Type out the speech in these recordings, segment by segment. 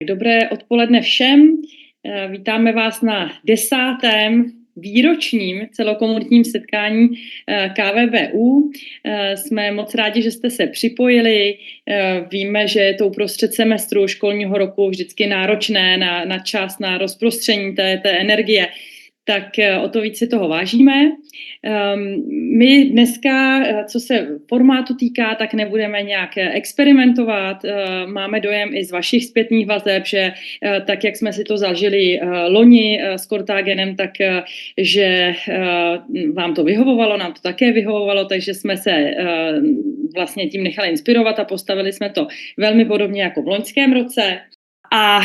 Dobré odpoledne všem. Vítáme vás na 10. výročním celokomunitním setkání KVBU. Jsme moc rádi, že jste se připojili. Víme, že je to uprostřed semestru školního roku vždycky náročné na čas, na rozprostření té energie. Tak o to víc si toho vážíme. My dneska, co se formátu týká, tak nebudeme nějak experimentovat. Máme dojem i z vašich zpětných vazeb, že tak, jak jsme si to zažili loni s Kortágenem, tak že vám to vyhovovalo, nám to také vyhovovalo, takže jsme se vlastně tím nechali inspirovat a postavili jsme to velmi podobně jako v loňském roce. A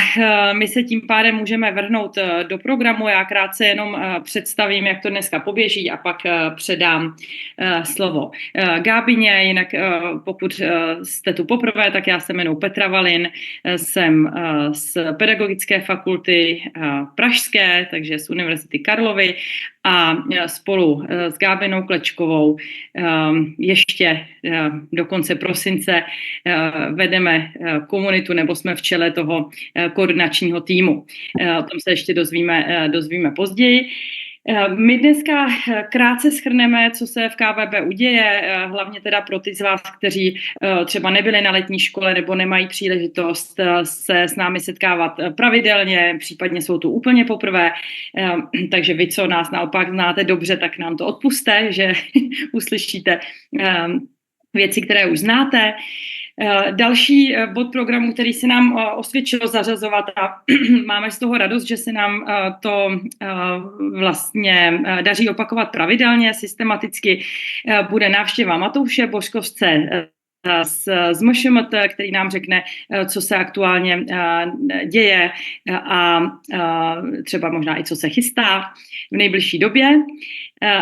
my se tím pádem můžeme vrhnout do programu. Já krátce jenom představím, jak to dneska poběží a pak předám slovo Gábině. Jinak pokud jste tu poprvé, tak já se jmenuji Petra Valin, jsem z Pedagogické fakulty pražské, takže z Univerzity Karlovy a spolu s Gábinou Klečkovou ještě do konce prosince vedeme komunitu, nebo jsme v čele toho koordinačního týmu. O tom se ještě dozvíme později. My dneska krátce shrneme, co se v KVBU děje, hlavně teda pro ty z vás, kteří třeba nebyli na letní škole nebo nemají příležitost se s námi setkávat pravidelně, případně jsou tu úplně poprvé, takže vy, co nás naopak znáte dobře, tak nám to odpusťte, že uslyšíte věci, které už znáte. Další bod programu, který se nám osvědčilo zařazovat a máme z toho radost, že se nám to vlastně daří opakovat pravidelně, systematicky, bude návštěva Matouše Bořkovce z MŠMT, který nám řekne, co se aktuálně děje a třeba možná i co se chystá v nejbližší době.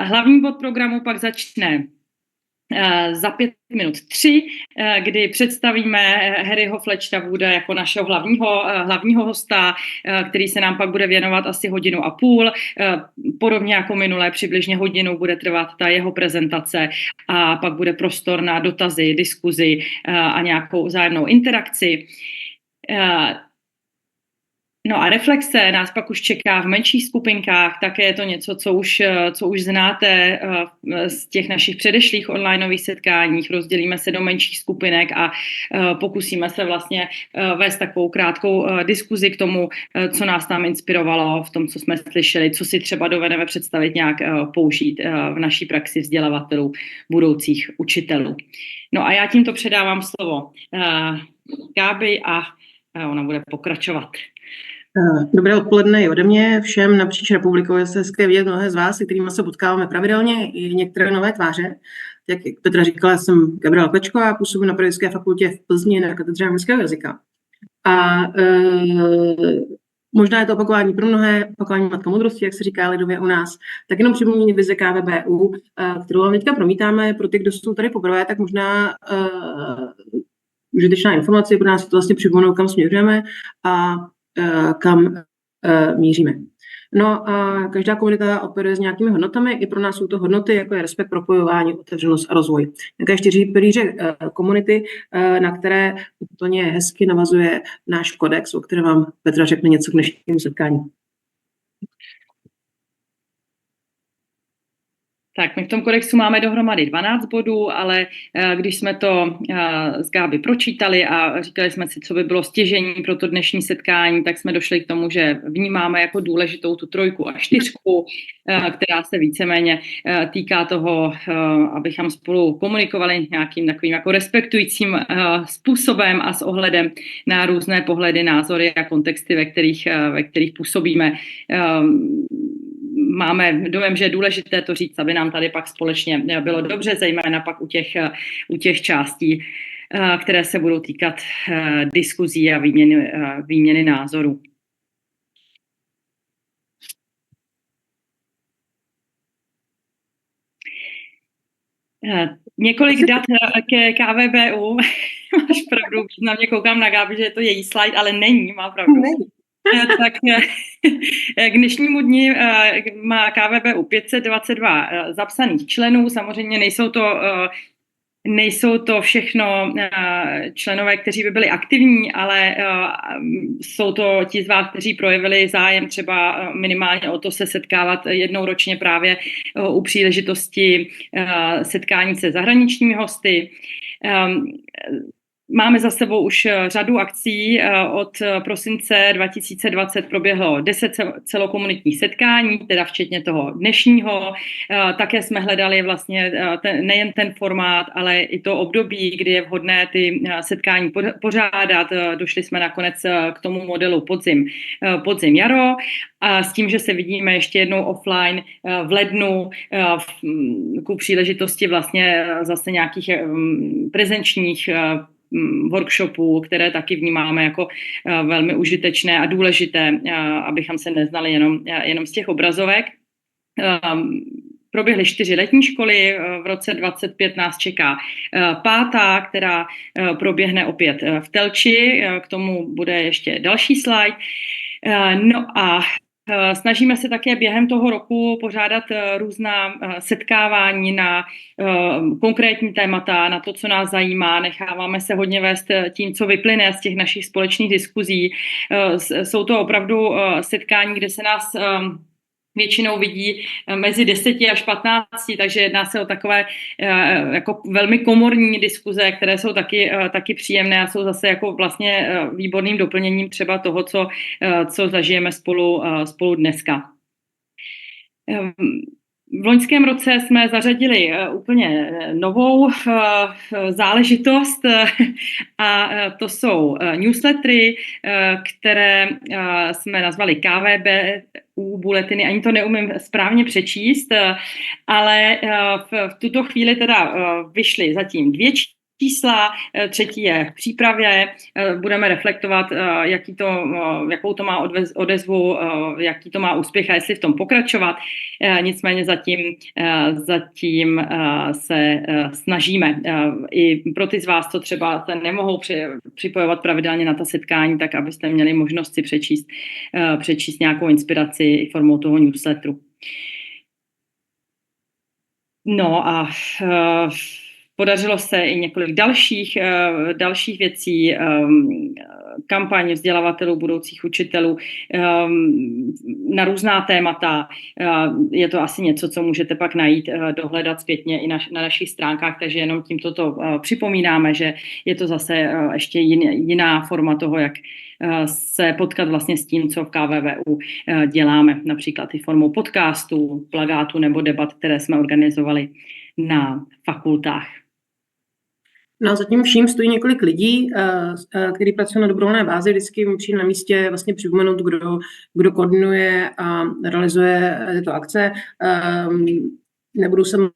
Hlavní bod programu pak začne za 5 minut 3, kdy představíme Harryho Fletchera-Woodema jako našeho hlavního hosta, který se nám pak bude věnovat asi 1,5 hodiny. Podobně jako minulé, přibližně hodinu bude trvat ta jeho prezentace a pak bude prostor na dotazy, diskuzi a nějakou vzájemnou interakci. No a reflexe nás pak už čeká v menších skupinkách, také je to něco, co už znáte z těch našich předešlých onlineových setkáních. Rozdělíme se do menších skupinek a pokusíme se vlastně vést takovou krátkou diskuzi k tomu, co nás tam inspirovalo v tom, co jsme slyšeli, co si třeba dovedeme představit nějak použít v naší praxi vzdělavatelů, budoucích učitelů. No a já tímto předávám slovo Gábi a ona bude pokračovat. Dobré odpoledne i ode mě. Všem napříč republikou je se hezké vidět mnohé z vás, se kterými se potkáváme pravidelně, i některé nové tváře. Jak Petra říkala, jsem Gabriela Klečková, působím na Pedagogické fakultě v Plzni na katedře anglického jazyka. A možná je to opakování pro mnohé, opakování matka moudrosti, jak se říká lidově u nás, tak jenom připomínám vize KVBU, kterou vám teďka promítáme. Pro ty, kdo jsou tady poprvé, tak možná užitečná informace pro nás to vlastně připomenout, kam směřujeme a kam míříme. No a každá komunita operuje s nějakými hodnotami, i pro nás jsou to hodnoty, jako je respekt, propojování, otevřenost a rozvoj. Také 4 pilíře komunity, na které úplně hezky navazuje náš kodex, o kterém vám Petra řekne něco k dnešnímu setkání. Tak, my v tom kodexu máme dohromady 12 bodů, ale když jsme to s Gáby pročítali a říkali jsme si, co by bylo stěžení pro to dnešní setkání, tak jsme došli k tomu, že vnímáme jako důležitou tu 3 a 4, která se víceméně týká toho, abychom spolu komunikovali nějakým takovým jako respektujícím způsobem a s ohledem na různé pohledy, názory a kontexty, ve kterých působíme. Máme dojem, že je důležité to říct, aby nám tady pak společně bylo dobře, zejména pak u těch částí, které se budou týkat diskuzí a výměny názorů. Několik dat ke KVBU. Máš pravdu, na mě koukám na Gábi, že je to její slide, ale není, má pravdu. Tak k dnešnímu dni má KVBU 522 zapsaných členů. Samozřejmě nejsou to Nejsou to všechno členové, kteří by byli aktivní, ale jsou to ti z vás, kteří projevili zájem třeba minimálně o to se setkávat jednou ročně právě u příležitosti setkání se zahraničními hosty. Máme za sebou už řadu akcí. Od prosince 2020 proběhlo 10 celokomunitních setkání, teda včetně toho dnešního. Také jsme hledali vlastně nejen ten formát, ale i to období, kdy je vhodné ty setkání pořádat. Došli jsme nakonec k tomu modelu podzim-jaro a s tím, že se vidíme ještě jednou offline v lednu ku příležitosti vlastně zase nějakých prezenčních workshopů, které taky vnímáme jako velmi užitečné a důležité, abychom se neznali jenom z těch obrazovek. Proběhly 4 letní školy, v roce 2025 nás čeká 5., která proběhne opět v Telči, k tomu bude ještě další slide. No a snažíme se také během toho roku pořádat různá setkávání na konkrétní témata, na to, co nás zajímá. Necháváme se hodně vést tím, co vyplyne z těch našich společných diskuzí. Jsou to opravdu setkání, kde se nás většinou vidí mezi 10 až 15, takže jedná se o takové jako velmi komorní diskuze, které jsou taky příjemné a jsou zase jako vlastně výborným doplněním třeba toho, co zažijeme spolu dneska. V loňském roce jsme zařadili úplně novou záležitost a to jsou newslettery, které jsme nazvali KVBU bulletiny. Ani to neumím správně přečíst, ale v tuto chvíli teda vyšly zatím 2 čísla, 3. je v přípravě, budeme reflektovat, jakou to má odezvu, jaký to má úspěch a jestli v tom pokračovat. Nicméně zatím se snažíme. I pro ty z vás, co třeba se nemohou připojovat pravidelně na ta setkání, tak abyste měli možnost si přečíst nějakou inspiraci i formou toho newsletteru. No a podařilo se i několik dalších věcí, kampaň vzdělavatelů, budoucích učitelů na různá témata. Je to asi něco, co můžete pak najít, dohledat zpětně i na našich stránkách, takže jenom tímto to připomínáme, že je to zase ještě jiná forma toho, jak se potkat vlastně s tím, co v KVBU děláme, například i formou podcastů, plakátů nebo debat, které jsme organizovali na fakultách. No a zatím vším stojí několik lidí, kteří pracují na dobrovolné bázi. Vždycky mi přijde na místě vlastně připomenout, kdo koordinuje a realizuje tyto akce. Nebudu sem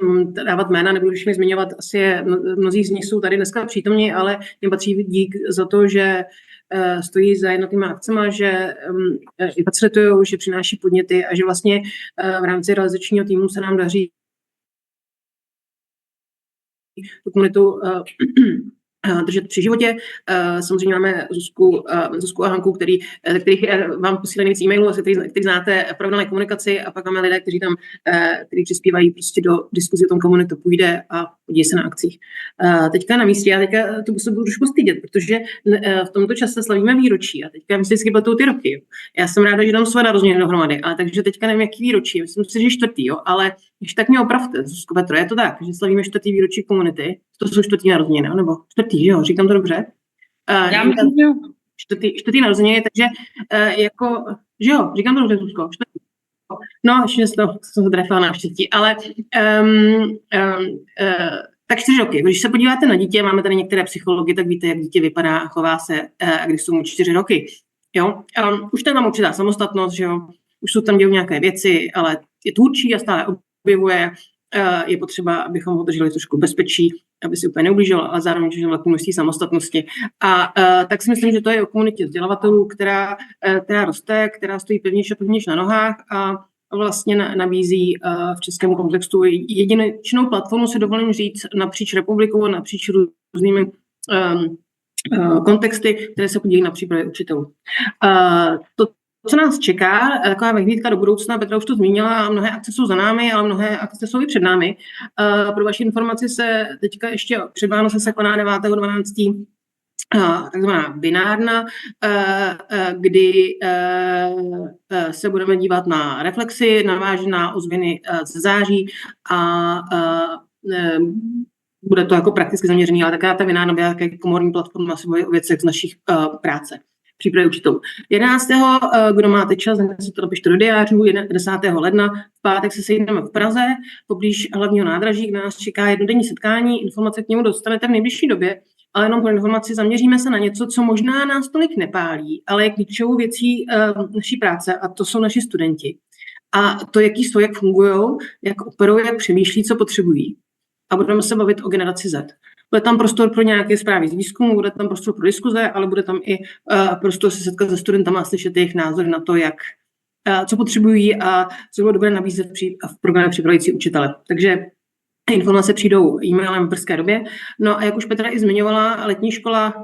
dávat jména, nebudu všechny zmiňovat, asi mnozí z nich jsou tady dneska přítomní, ale jim patří dík za to, že stojí za jednotlivými akcemi, že i facilitují, že přináší podněty a že vlastně v rámci realizačního týmu se nám daří tu komunitu držet při životě. Samozřejmě máme Zuzku a Hanku, kterých vám posílají nejvíc e-mailů, který znáte pravidelné komunikaci, a pak máme lidé, kteří přispívají prostě do diskuzi o tom, komu to půjde a podíjí se na akcích. Teďka na místě, já teďka to se budu trošku stydět, protože v tomto čase slavíme výročí a teďka myslím, že budou ty roky. Já jsem ráda, že tam své narozeniny dohromady, ale takže teďka nevím, jaký výročí, myslím si, že 4., jo, ale když tak mě opravte, Zuzko, Petro, je to tak, že slavíme 4. výročí Komunity, to jsou 4. narozeniny, nebo 4., že jo, říkám to dobře? Já myslím, že jo. 4. narozeniny, takže jako, že jo, říkám to dobře, Zuzko, 4. No, ještě jsem se trefila na štěstí, ale tak 4 roky. Když se podíváte na dítě, máme tady některé psychology, tak víte, jak dítě vypadá a chová se, když jsou mu 4 roky. Jo? Už tam určitá samostatnost, že jo? Už jsou tam dělou nějaké věci, ale je tvůrčí a stále objevuje. Je potřeba, abychom ho drželi trošku bezpečí, aby si úplně neublížil, ale zároveň že velké množství samostatnosti. A tak si myslím, že to je o komunitě vzdělavatelů, která roste, která stojí pevnější na nohách a vlastně nabízí v českém kontextu jedinečnou platformu, si dovolím říct, napříč republikou, napříč různými kontexty, které se podílejí na přípravě učitelů. co nás čeká, taková vyhlídka do budoucna, Petra už to zmínila, mnohé akce jsou za námi, ale mnohé akce jsou i před námi. Pro vaši informaci se teďka ještě před Vánoce se koná 9.12. takzvaná binárna, kdy se budeme dívat na reflexy, naváží na ozvěny ze září a bude to jako prakticky zaměřený, ale taká ta binárna byla také komorní platforma se o věcech z našich práce. Přípravy učitelů. 11. kdo máte čas, si to napište do diářů, 10. ledna, v pátek se sejdeme v Praze, poblíž hlavního nádraží, kde nás čeká jednodenní setkání, informace k němu dostanete v nejbližší době, ale jenom pro informaci zaměříme se na něco, co možná nás tolik nepálí, ale je klíčovou věcí naší práce a to jsou naši studenti. A to, jaký jsou, jak fungují, jak operují, jak přemýšlí, co potřebují. A budeme se bavit o generaci Z. Bude tam prostor pro nějaké zprávy z výzkumu, bude tam prostor pro diskuze, ale bude tam i prostor se setkat se studentama a slyšet jejich názory na to, co potřebují a co bylo dobré nabízet v programu připravující učitele. Takže informace přijdou e-mailem v brzké době. No a jak už Petra i zmiňovala, letní škola,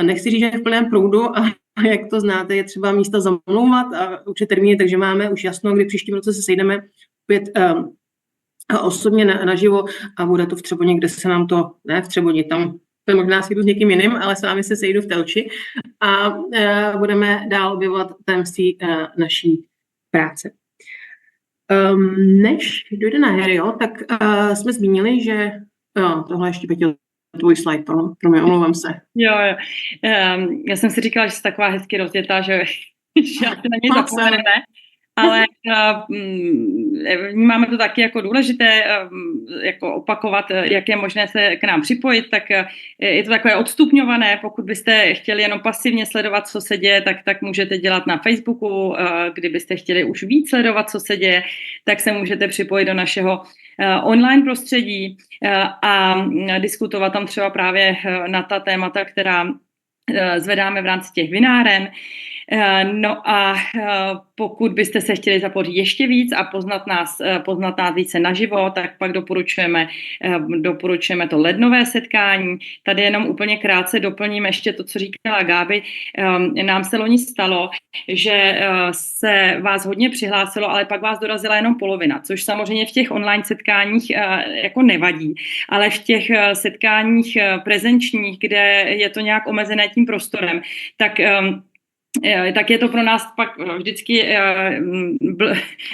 nechci říct, že je v plném proudu, ale jak to znáte, je třeba místa zamlouvat a určit termíny, takže máme už jasno, kdy příštím roce se sejdeme opět osobně naživo a bude to v Třeboně, kde se nám to, ne v Třeboni, tam to možná sejdu s někým jiným, ale s vámi se sejdu v Telči a budeme dál objevovat tajemství naší práce. Než dojde na Harryho, tak jsme zmínili, že tohle ještě Petě, tvůj slide, pro mě, omlouvám se. Jo. Já jsem si říkala, že jsi taková hezky rozjetá, že asi na něj zapomeneme. Ale vnímáme to taky jako důležité, jako opakovat, jak je možné se k nám připojit, tak je to takové odstupňované. Pokud byste chtěli jenom pasivně sledovat, co se děje, tak můžete dělat na Facebooku. Kdybyste chtěli už víc sledovat, co se děje, tak se můžete připojit do našeho online prostředí a diskutovat tam třeba právě na ta témata, která zvedáme v rámci těch vináren. No a pokud byste se chtěli zapojit ještě víc a poznat nás více naživo, tak pak doporučujeme to lednové setkání. Tady jenom úplně krátce doplním ještě to, co říkala Gáby. Nám se loni stalo, že se vás hodně přihlásilo, ale pak vás dorazila jenom polovina, což samozřejmě v těch online setkáních jako nevadí, ale v těch setkáních prezenčních, kde je to nějak omezené tím prostorem, tak je to pro nás pak vždycky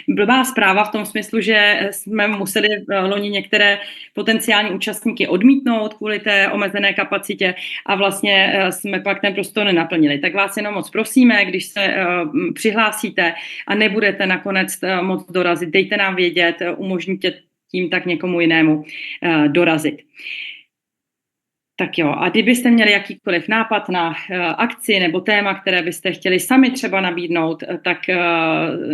blbá zpráva v tom smyslu, že jsme museli loni některé potenciální účastníky odmítnout kvůli té omezené kapacitě a vlastně jsme pak ten prostor nenaplnili. Tak vás jenom moc prosíme, když se přihlásíte a nebudete nakonec moc dorazit, dejte nám vědět, umožníte tím tak někomu jinému dorazit. Tak jo, a kdybyste měli jakýkoliv nápad na akci nebo téma, které byste chtěli sami třeba nabídnout, tak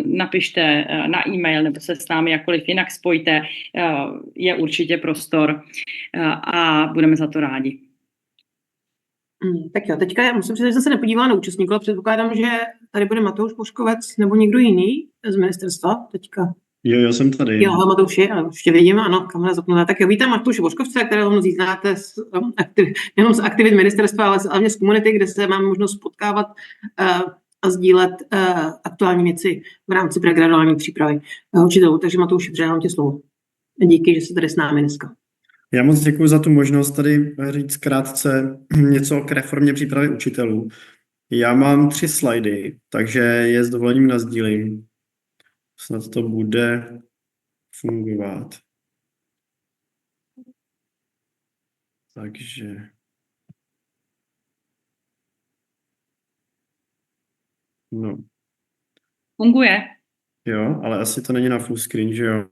napište na e-mail nebo se s námi jakkoliv jinak spojte. Je určitě prostor a budeme za to rádi. Tak jo, teďka já musím říct, že jsem se nepodívala na účastníků, ale předpokládám, že tady bude Matouš Poškovec nebo někdo jiný z ministerstva teďka. Jo, já jsem tady. Jo, Matouši, už tě vidím, ano, kamera zapnutá. Tak jo, vítám Matouše Poškovce, kterého mnozí znáte jenom z aktivit ministerstva, ale hlavně z Komunity, kde se máme možnost potkávat a sdílet aktuální věci v rámci pregraduální přípravy učitelů. Takže Matouši, předávám tě slovo. Díky, že jsi tady s námi dneska. Já moc děkuji za tu možnost tady říct krátce něco k reformě přípravy učitelů. Já mám 3 slajdy, takže je s dovolením nasdílím. Snad to bude fungovat. Takže... No. Funguje. Jo, ale asi to není na full screen, že jo?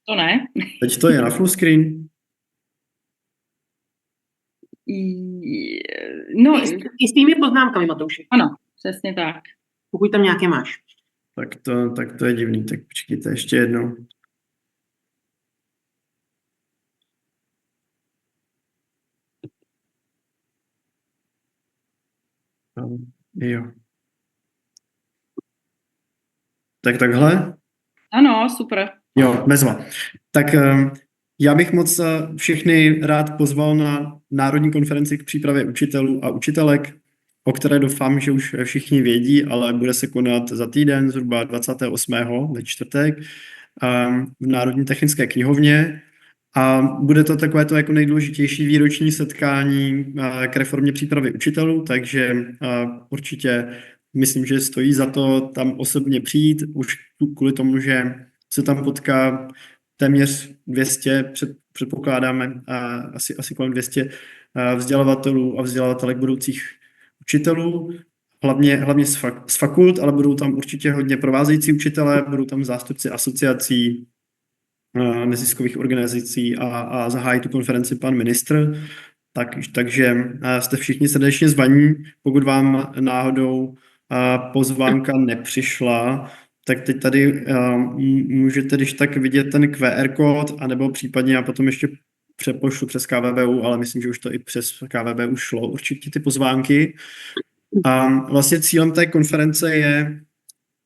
To ne. Teď to je na full screen. No, i s tými poznámkami, Matouši. Ano, přesně tak. Pokud tam nějaké máš. Tak to je divný, tak počkejte ještě jednou. Jo. Tak takhle? Ano, super. Jo, bezva. Tak já bych moc všechny rád pozval na Národní konferenci k přípravě učitelů a učitelek o které doufám, že už všichni vědí, ale bude se konat za týden, zhruba 28. ve čtvrtek, v Národní technické knihovně. A bude to takové to jako nejdůležitější výroční setkání k reformě přípravy učitelů, takže určitě myslím, že stojí za to tam osobně přijít, už kvůli tomu, že se tam potká téměř 200, předpokládáme asi kolem 200 vzdělavatelů a vzdělavatelek budoucích učitelů, hlavně z fakult, ale budou tam určitě hodně provázející učitelé, budou tam zástupci asociací, neziskových organizací a zahájí tu konferenci pan ministr. Takže jste všichni srdečně zvaní. Pokud vám náhodou pozvánka nepřišla, tak teď tady můžete když tak vidět ten QR kód, anebo případně já potom ještě přepošlu přes KVBU, ale myslím, že už to i přes KVBU šlo, určitě ty pozvánky. A vlastně cílem té konference je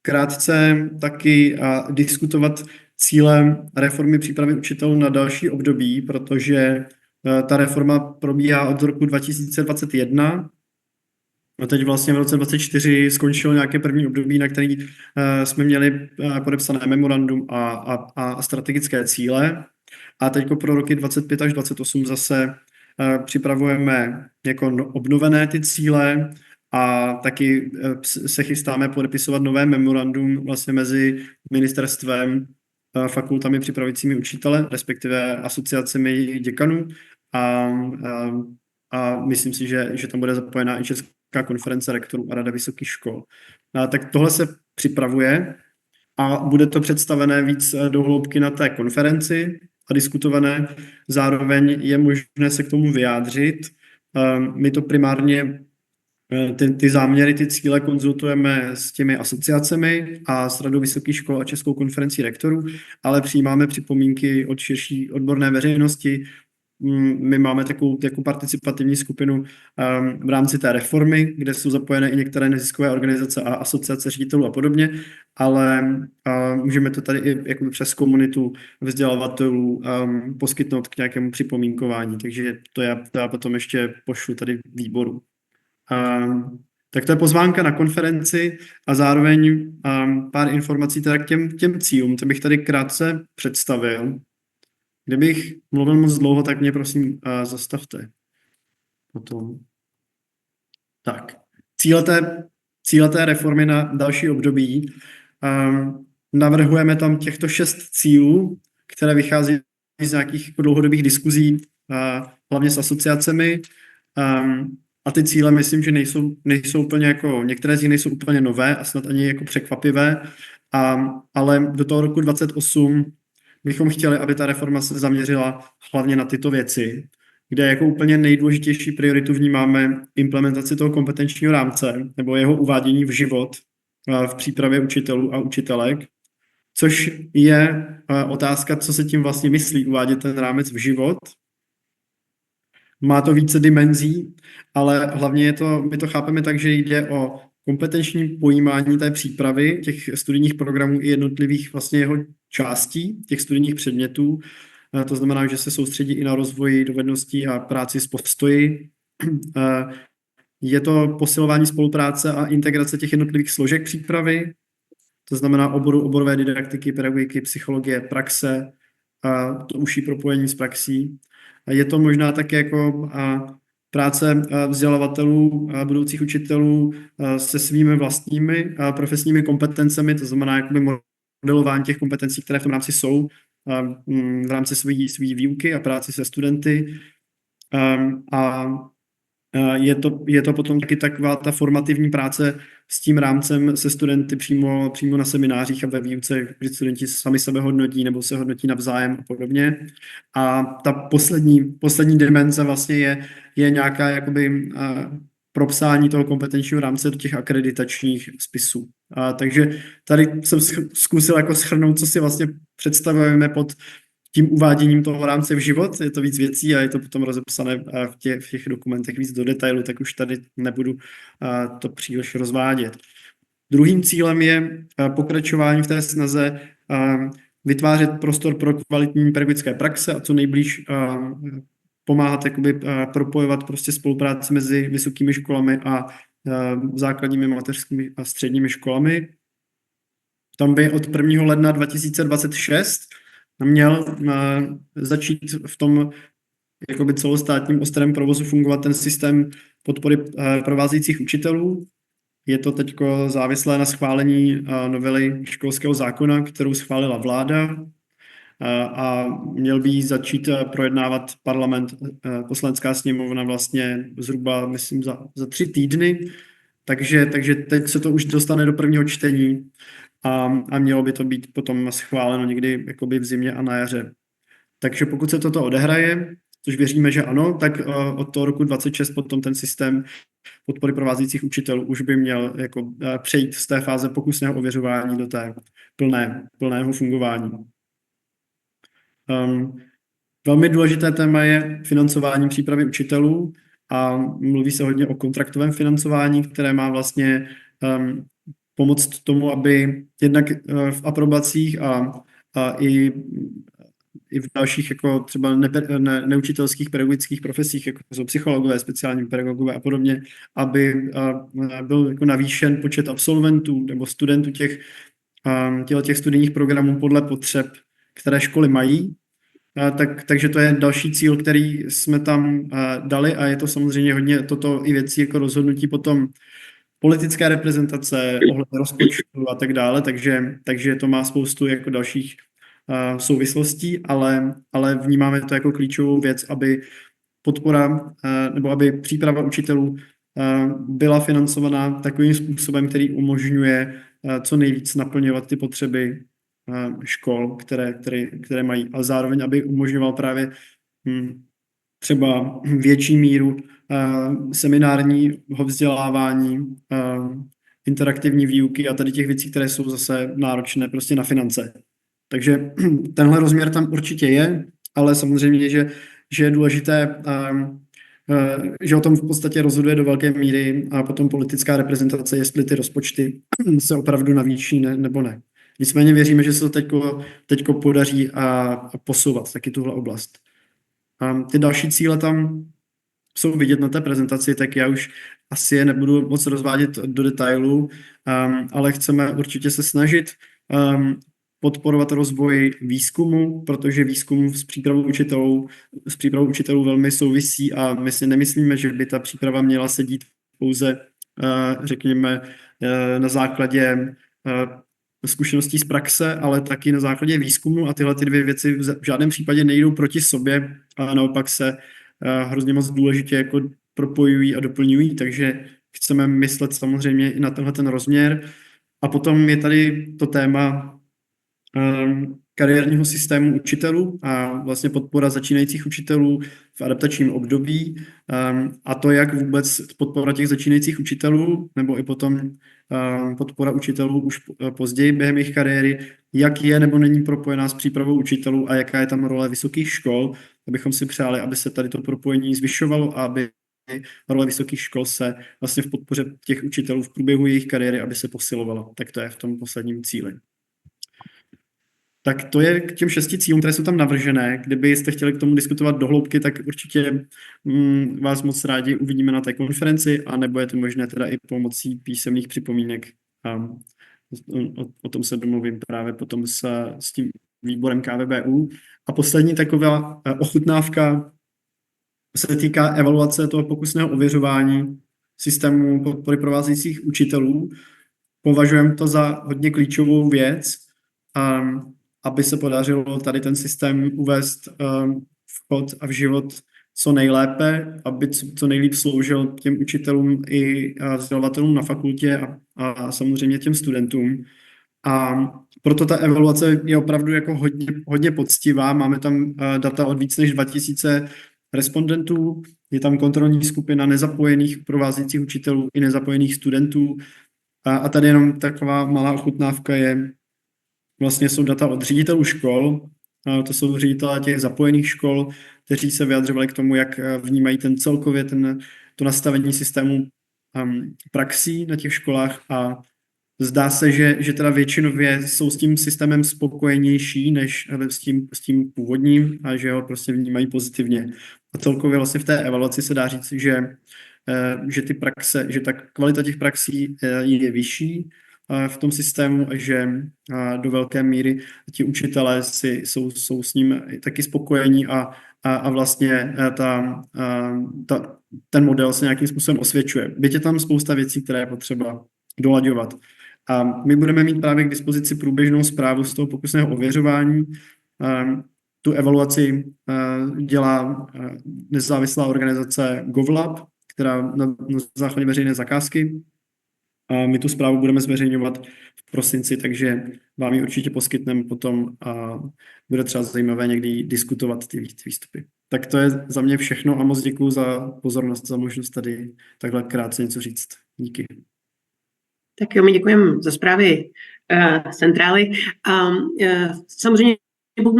krátce taky diskutovat cíle reformy přípravy učitelů na další období, protože ta reforma probíhá od roku 2021 a teď vlastně v roce 2024 skončilo nějaké první období, na který jsme měli podepsané memorandum a strategické cíle. A teď pro roky 25 až 28 zase připravujeme jako obnovené ty cíle a taky se chystáme podepisovat nové memorandum vlastně mezi ministerstvem, fakultami připravujícími učitele, respektive asociacemi děkanů a myslím si, že tam bude zapojená i Česká konference rektorů a Rada vysokých škol. Tak tohle se připravuje a bude to představené víc do hloubky na té konferenci a diskutované. Zároveň je možné se k tomu vyjádřit. My to primárně ty záměry, ty cíle konzultujeme s těmi asociacemi a s Radou vysokých škol a Českou konferencí rektorů, ale přijímáme připomínky od širší odborné veřejnosti. My máme takovou participativní skupinu v rámci té reformy, kde jsou zapojené i některé neziskové organizace a asociace ředitelů a podobně, ale můžeme to tady i jakoby přes komunitu vzdělavatelů poskytnout k nějakému připomínkování, takže to já potom ještě pošlu tady výboru. Tak to je pozvánka na konferenci a zároveň pár informací teda k těm cílům. To bych tady krátce představil. Kdybych mluvil moc dlouho, tak mě prosím zastavte. Potom. Tak, cíle té reformy na další období. Navrhujeme tam těchto 6 cílů, které vychází z nějakých dlouhodobých diskuzí, hlavně s asociacemi. A ty cíle myslím, že nejsou úplně jako, některé z nich nejsou úplně nové a snad ani jako překvapivé, ale do toho roku 2028 bychom chtěli, aby ta reforma se zaměřila hlavně na tyto věci, kde jako úplně nejdůležitější prioritu vnímáme implementaci toho kompetenčního rámce nebo jeho uvádění v život v přípravě učitelů a učitelek, což je otázka, co se tím vlastně myslí uvádět ten rámec v život. Má to více dimenzí, ale hlavně my to chápeme tak, že jde o kompetenční pojímání té přípravy těch studijních programů i jednotlivých vlastně jeho částí, těch studijních předmětů. To znamená, že se soustředí i na rozvoj dovedností a práci s postoji. Je to posilování spolupráce a integrace těch jednotlivých složek přípravy, to znamená oborové didaktiky, pedagogiky, psychologie, praxe, to užší propojení s praxí. Je to možná také jako práce vzdělavatelů a budoucích učitelů se svými vlastními profesními kompetencemi, to znamená jakoby modelování těch kompetencí, které v tom rámci jsou, v rámci své výuky a práci se studenty. Je to potom taky taková ta formativní práce s tím rámcem se studenty přímo na seminářích a ve výuce, kdy studenti sami sebe hodnotí nebo se hodnotí navzájem a podobně. A ta poslední dimenze vlastně je nějaká jakoby propsání toho kompetenčního rámce do těch akreditačních spisů. Takže tady jsem zkusil jako shrnout, co si vlastně představujeme pod tím uváděním toho rámce v život. Je to víc věcí a je to potom rozepsané v těch dokumentech víc do detailu, tak už tady nebudu to příliš rozvádět. Druhým cílem je pokračování v té snaze vytvářet prostor pro kvalitní pedagogické praxe a co nejblíž pomáhat jakoby propojovat prostě spolupráci mezi vysokými školami a základními, mateřskými a středními školami. Tam by od 1. ledna 2026 měl začít v tom jakoby celostátním ostrém provozu fungovat ten systém podpory provázejících učitelů. Je to teď závislé na schválení novely školského zákona, kterou schválila vláda, a měl by ji začít projednávat parlament, poslanecká sněmovna vlastně zhruba, myslím, za 3 týdny. Takže teď se to už dostane do prvního čtení a mělo by to být potom schváleno někdy jakoby v zimě a na jaře. Takže pokud se toto odehraje, což věříme, že ano, tak od toho roku 2026 potom ten systém podpory provázejících učitelů už by měl jako přejít z té fáze pokusného ověřování do té plného fungování. Velmi důležité téma je financování přípravy učitelů a mluví se hodně o kontraktovém financování, které má vlastně pomoct tomu, aby jednak v aprobacích a i v dalších jako třeba neučitelských pedagogických profesích, jako jsou psychologové, speciální pedagogové a podobně, aby byl jako navýšen počet absolventů nebo studentů těch studijních programů podle potřeb, které školy mají. Takže to je další cíl, který jsme tam dali, a je to samozřejmě hodně toto i věcí jako rozhodnutí potom politické reprezentace, ohledně rozpočtu a tak dále, takže to má spoustu jako dalších souvislostí, ale vnímáme to jako klíčovou věc, aby podpora nebo aby příprava učitelů byla financovaná takovým způsobem, který umožňuje co nejvíc naplňovat ty potřeby škol, které mají, a zároveň, aby umožňoval právě třeba větší míru seminárního vzdělávání, interaktivní výuky a tady těch věcí, které jsou zase náročné prostě na finance. Takže tenhle rozměr tam určitě je, ale samozřejmě, že je důležité, že o tom v podstatě rozhoduje do velké míry a potom politická reprezentace, jestli ty rozpočty se opravdu navýší nebo ne. Nicméně věříme, že se to teďko podaří a posouvat taky tuhle oblast. Ty další cíle tam jsou vidět na té prezentaci, tak já už asi je nebudu moc rozvádět do detailu, ale chceme určitě se snažit podporovat rozvoj výzkumu, protože výzkum s přípravou učitelů velmi souvisí a my si nemyslíme, že by ta příprava měla sedít pouze, řekněme, na základě zkušeností z praxe, ale taky na základě výzkumu, a tyhle ty dvě věci v žádném případě nejdou proti sobě, a naopak se hrozně moc důležitě jako propojují a doplňují, takže chceme myslet samozřejmě i na tenhle ten rozměr. A potom je tady to téma kariérního systému učitelů a vlastně podpora začínajících učitelů v adaptačním období, a to, jak vůbec podpora těch začínajících učitelů, nebo i potom podpora učitelů už později během jejich kariéry, jak je nebo není propojená s přípravou učitelů a jaká je tam role vysokých škol, abychom si přáli, aby se tady to propojení zvyšovalo a aby role vysokých škol se vlastně v podpoře těch učitelů v průběhu jejich kariéry, aby se posilovala. Tak to je v tom posledním cíli. Tak to je k těm 6 cílům, které jsou tam navržené. Kdybyste chtěli k tomu diskutovat do hloubky, tak určitě vás moc rádi uvidíme na té konferenci, a nebo je to možné teda i pomocí písemných připomínek. O tom se domluvím právě potom s tím výborem KVBU. A poslední taková ochutnávka se týká evaluace toho pokusného ověřování systému podpory provázejících učitelů. Považujeme to za hodně klíčovou věc, aby se podařilo tady ten systém uvést v chod a v život co nejlépe, aby co nejlíp sloužil těm učitelům i vzdělavatelům na fakultě a samozřejmě těm studentům. A proto ta evaluace je opravdu jako hodně poctivá. Máme tam data od víc než 2000 respondentů, je tam kontrolní skupina nezapojených provázejících učitelů i nezapojených studentů. A tady jenom taková malá ochutnávka vlastně jsou data od ředitelů škol, to jsou ředitelé těch zapojených škol, kteří se vyjadřovali k tomu, jak vnímají celkově to nastavení systému praxí na těch školách, a zdá se, že teda většinově jsou s tím systémem spokojenější než s tím původním a že ho prostě vnímají pozitivně. A celkově vlastně v té evaluaci se dá říct, že že ta kvalita těch praxí je vyšší v tom systému, že do velké míry ti učitelé jsou s ním taky spokojení a vlastně ten model se nějakým způsobem osvědčuje. Byť je tam spousta věcí, které je potřeba dolaďovat. A my budeme mít právě k dispozici průběžnou zprávu z toho pokusného ověřování. Tu evaluaci dělá nezávislá organizace GovLab, která na základě veřejné zakázky. A my tu zprávu budeme zveřejňovat v prosinci, takže vám ji určitě poskytneme potom a bude třeba zajímavé někdy diskutovat ty výstupy. Tak to je za mě všechno a moc děkuju za pozornost, za možnost tady takhle krátce něco říct. Díky. Tak jo, my děkujeme za zprávy centrály. Samozřejmě, pokud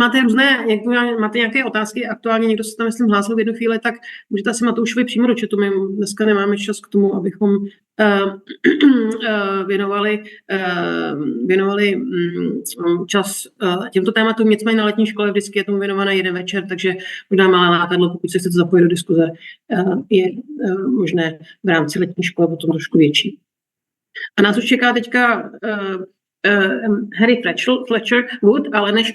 máte nějaké otázky aktuálně, někdo se tam, myslím, hlásil v jednu chvíli, tak můžete asi Matoušovi přímo do chatu. My dneska nemáme čas k tomu, abychom věnovali čas těmto tématům. Nicméně na letní škole vždycky je tomu věnovaný jeden večer, takže možná malé lákadlo, pokud se chcete zapojit do diskuze, je možné v rámci letní školy potom trošku větší. A nás už čeká teďka Harry Fletcher-Woodem, ale než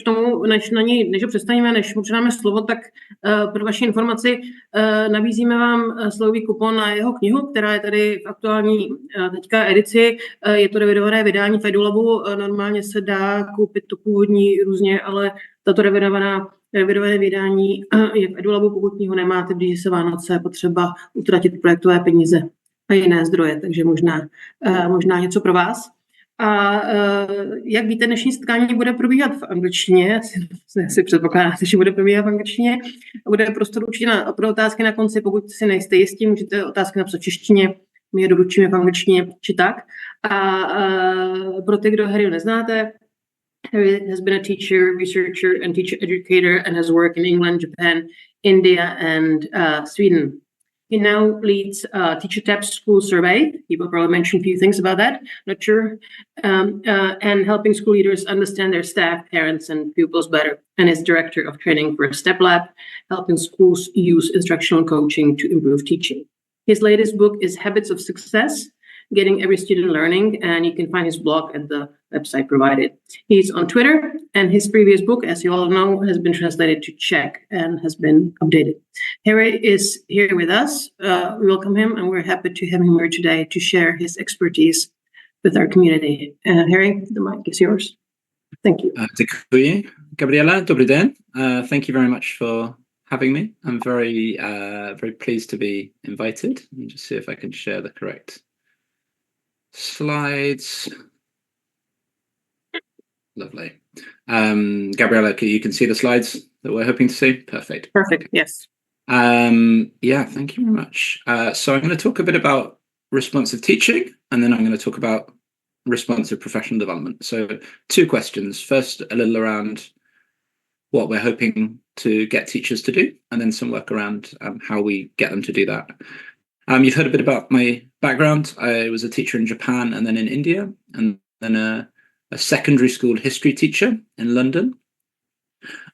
ho představíme, než mu předáme slovo, tak pro vaši informaci nabízíme vám slovový kupon na jeho knihu, která je tady v aktuální teďka edici. Je to revidované vydání v EduLabu, normálně se dá koupit to původní různě, ale tato revidované vydání je v EduLabu, pokud knihu nemáte, blíží se Vánoce, je potřeba utratit projektové peníze a jiné zdroje, takže možná něco pro vás. A jak víte, dnešní setkání bude probíhat v angličtině, asi předpokládáte, že bude probíhat v angličtině. Bude prostor určitě pro otázky na konci, pokud si nejste jistí, můžete otázky napsat v češtině, my je doručíme v angličtině či tak. A pro ty, kdo Harryho neznáte, Harry has been a teacher, researcher and teacher educator and has worked in England, Japan, India and Sweden. He now leads Teacher Tab's school survey. He will probably mention a few things about that, not sure. And helping school leaders understand their staff, parents, and pupils better. And is director of training for Step Lab, helping schools use instructional coaching to improve teaching. His latest book is Habits of Success, Getting Every Student Learning, and you can find his blog at the website provided. He's on Twitter, and his previous book, as you all know, has been translated to Czech and has been updated. Harry is here with us. We welcome him, and we're happy to have him here today to share his expertise with our community. Harry, the mic is yours. Thank you. Děkuji. Gabriela, dobrý den. Thank you very much for having me. I'm very pleased to be invited. Let me just see if I can share the correct slides. Lovely. Gabriella, you can see the slides that we're hoping to see? Perfect. Perfect, yes. Yeah, thank you very much. So I'm going to talk a bit about responsive teaching, and then I'm going to talk about responsive professional development. So 2 questions. First, a little around what we're hoping to get teachers to do, and then some work around how we get them to do that. You've heard a bit about my background. I was a teacher in Japan and then in India, and then a secondary school history teacher in London.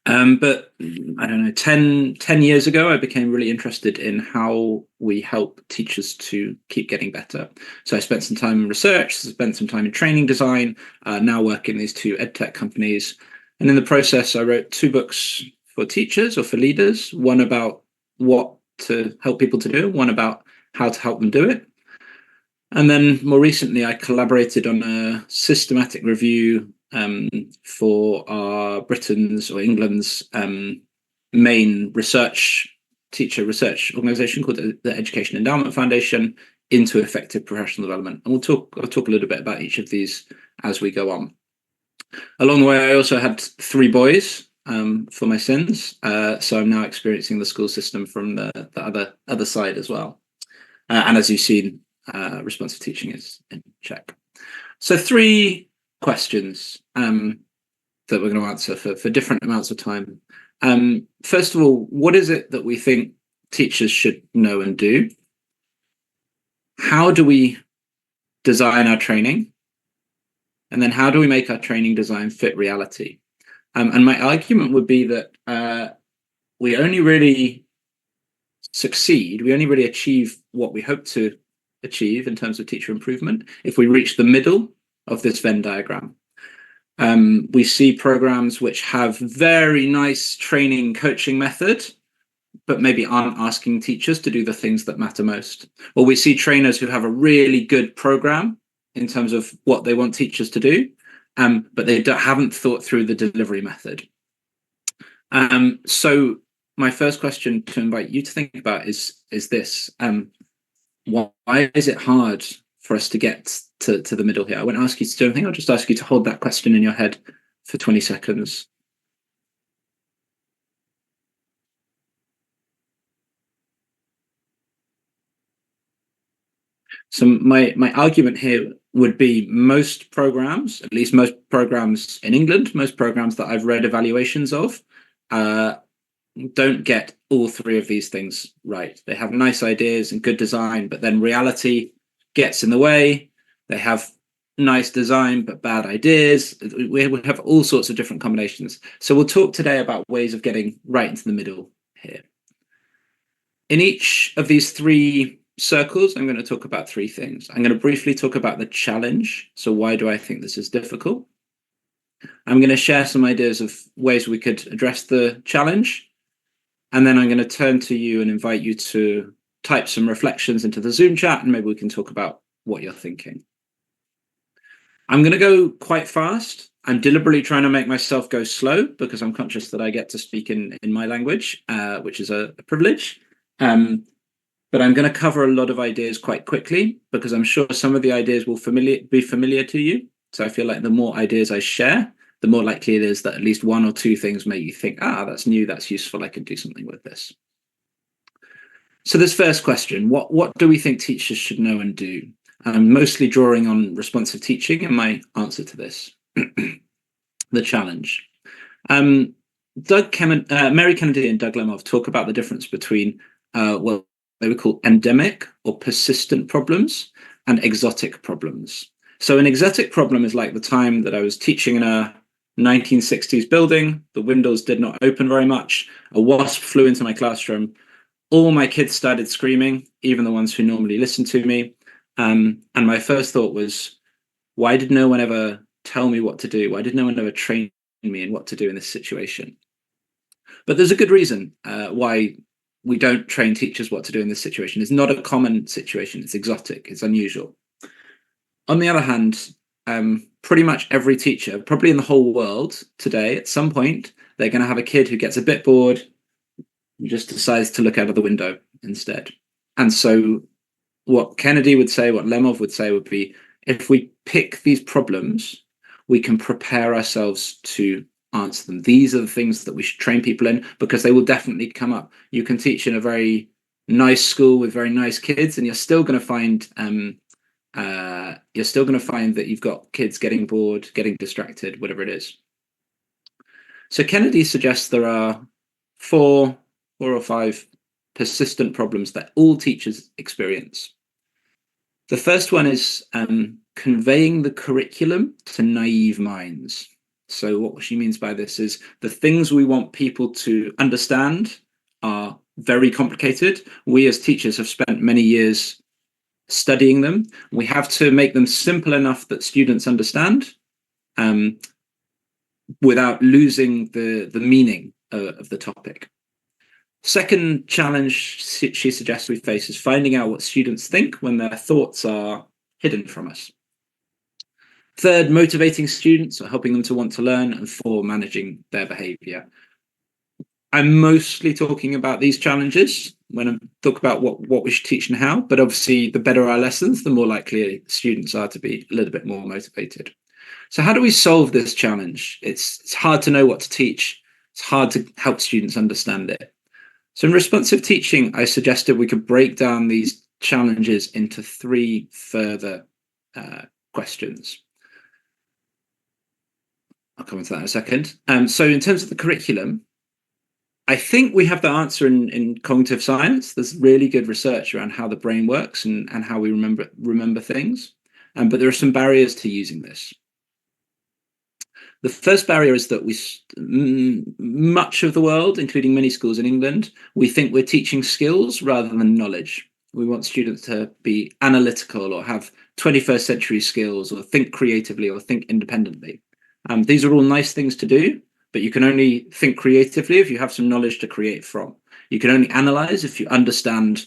But I don't know, 10 years ago, I became really interested in how we help teachers to keep getting better. So I spent some time in research, spent some time in training design, now work in these 2 edtech companies. And in the process, I wrote 2 books for teachers or for leaders, one about what to help people to do, one about how to help them do it. And then more recently, I collaborated on a systematic review for Britain's or England's main teacher research organisation called the Education Endowment Foundation into effective professional development. And I'll talk a little bit about each of these as we go on. Along the way, I also had 3 boys for my sins, so I'm now experiencing the school system from the other side as well. And as you've seen, responsive teaching is in Czech. So 3 questions that we're going to answer for different amounts of time. First of all, what is it that we think teachers should know and do? How do we design our training? And then how do we make our training design fit reality? And my argument would be that we only really succeed, we only really achieve what we hope to achieve in terms of teacher improvement if we reach the middle of this Venn diagram. We see programs which have very nice training coaching method, but maybe aren't asking teachers to do the things that matter most. Or we see trainers who have a really good program in terms of what they want teachers to do, but they haven't thought through the delivery method. So my first question to invite you to think about is this. Why is it hard for us to get to the middle here? I won't ask you to do anything. I'll just ask you to hold that question in your head for 20 seconds. So my argument here would be most programs, at least most programs in England, most programs that I've read evaluations of, don't get all three of these things right. They have nice ideas and good design, but then reality gets in the way. They have nice design, but bad ideas. We would have all sorts of different combinations. So we'll talk today about ways of getting right into the middle here. In each of these three circles, I'm going to talk about three things. I'm going to briefly talk about the challenge. So why do I think this is difficult? I'm going to share some ideas of ways we could address the challenge. And then I'm going to turn to you and invite you to type some reflections into the Zoom chat, and maybe we can talk about what you're thinking. I'm going to go quite fast. I'm deliberately trying to make myself go slow because I'm conscious that I get to speak in my language, which is a privilege. But I'm going to cover a lot of ideas quite quickly because I'm sure some of the ideas will be familiar to you. So I feel like the more ideas I share, the more likely it is that at least one or two things make you think, that's new, that's useful, I could do something with this. So this first question, what do we think teachers should know and do? I'm mostly drawing on responsive teaching in my answer to this. The challenge. Mary Kennedy and Doug Lemov talk about the difference between what they would call endemic or persistent problems and exotic problems. So an exotic problem is like the time that I was teaching in a 1960s building, the windows did not open very much, a wasp flew into my classroom, all my kids started screaming, even the ones who normally listen to me. And my first thought was, why did no one ever tell me what to do? Why did no one ever train me in what to do in this situation? But there's a good reason why we don't train teachers what to do in this situation. It's not a common situation. It's exotic. It's unusual. On the other hand, pretty much every teacher, probably in the whole world today, at some point, they're going to have a kid who gets a bit bored and just decides to look out of the window instead. And so what Kennedy would say, what Lemov would say would be, if we pick these problems, we can prepare ourselves to answer them. These are the things that we should train people in because they will definitely come up. You can teach in a very nice school with very nice kids, and you're still going to find that you've got kids getting bored, getting distracted, whatever it is. So Kennedy suggests there are four or five persistent problems that all teachers experience. The first one is conveying the curriculum to naive minds. So what she means by this is the things we want people to understand are very complicated. We as teachers have spent many years studying them. We have to make them simple enough that students understand without losing the meaning of the topic. Second challenge she suggests we face is finding out what students think when their thoughts are hidden from us. Third, motivating students or helping them to want to learn. And four, managing their behavior. I'm mostly talking about these challenges when I talk about what we should teach and how, but obviously the better our lessons, the more likely students are to be a little bit more motivated. So how do we solve this challenge? It's hard to know what to teach. It's hard to help students understand it. So in responsive teaching, I suggested we could break down these challenges into three further questions. I'll come into that in a second. So in terms of the curriculum, I think we have the answer in cognitive science. There's really good research around how the brain works and how we remember things. But there are some barriers to using this. The first barrier is that much of the world, including many schools in England, we think we're teaching skills rather than knowledge. We want students to be analytical or have 21st century skills or think creatively or think independently. These are all nice things to do, but you can only think creatively if you have some knowledge to create from. You can only analyze if you understand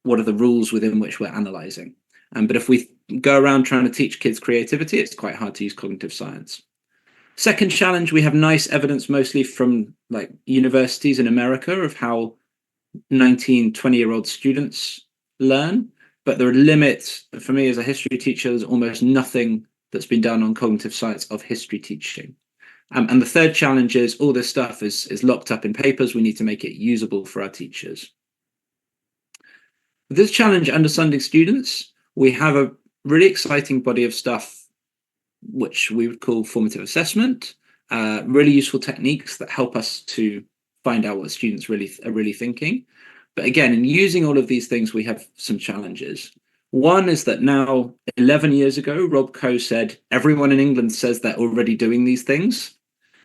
what are the rules within which we're analyzing. But if we go around trying to teach kids creativity, it's quite hard to use cognitive science. Second challenge, we have nice evidence mostly from like universities in America of how 19, 20-year-old students learn, but there are limits. For me as a history teacher, there's almost nothing that's been done on cognitive science of history teaching. And the third challenge is all this stuff is locked up in papers. We need to make it usable for our teachers. With this challenge, understanding students, we have a really exciting body of stuff which we would call formative assessment, really useful techniques that help us to find out what students are really thinking. But again, in using all of these things, we have some challenges. One is that now, 11 years ago, Rob Coe said, everyone in England says they're already doing these things.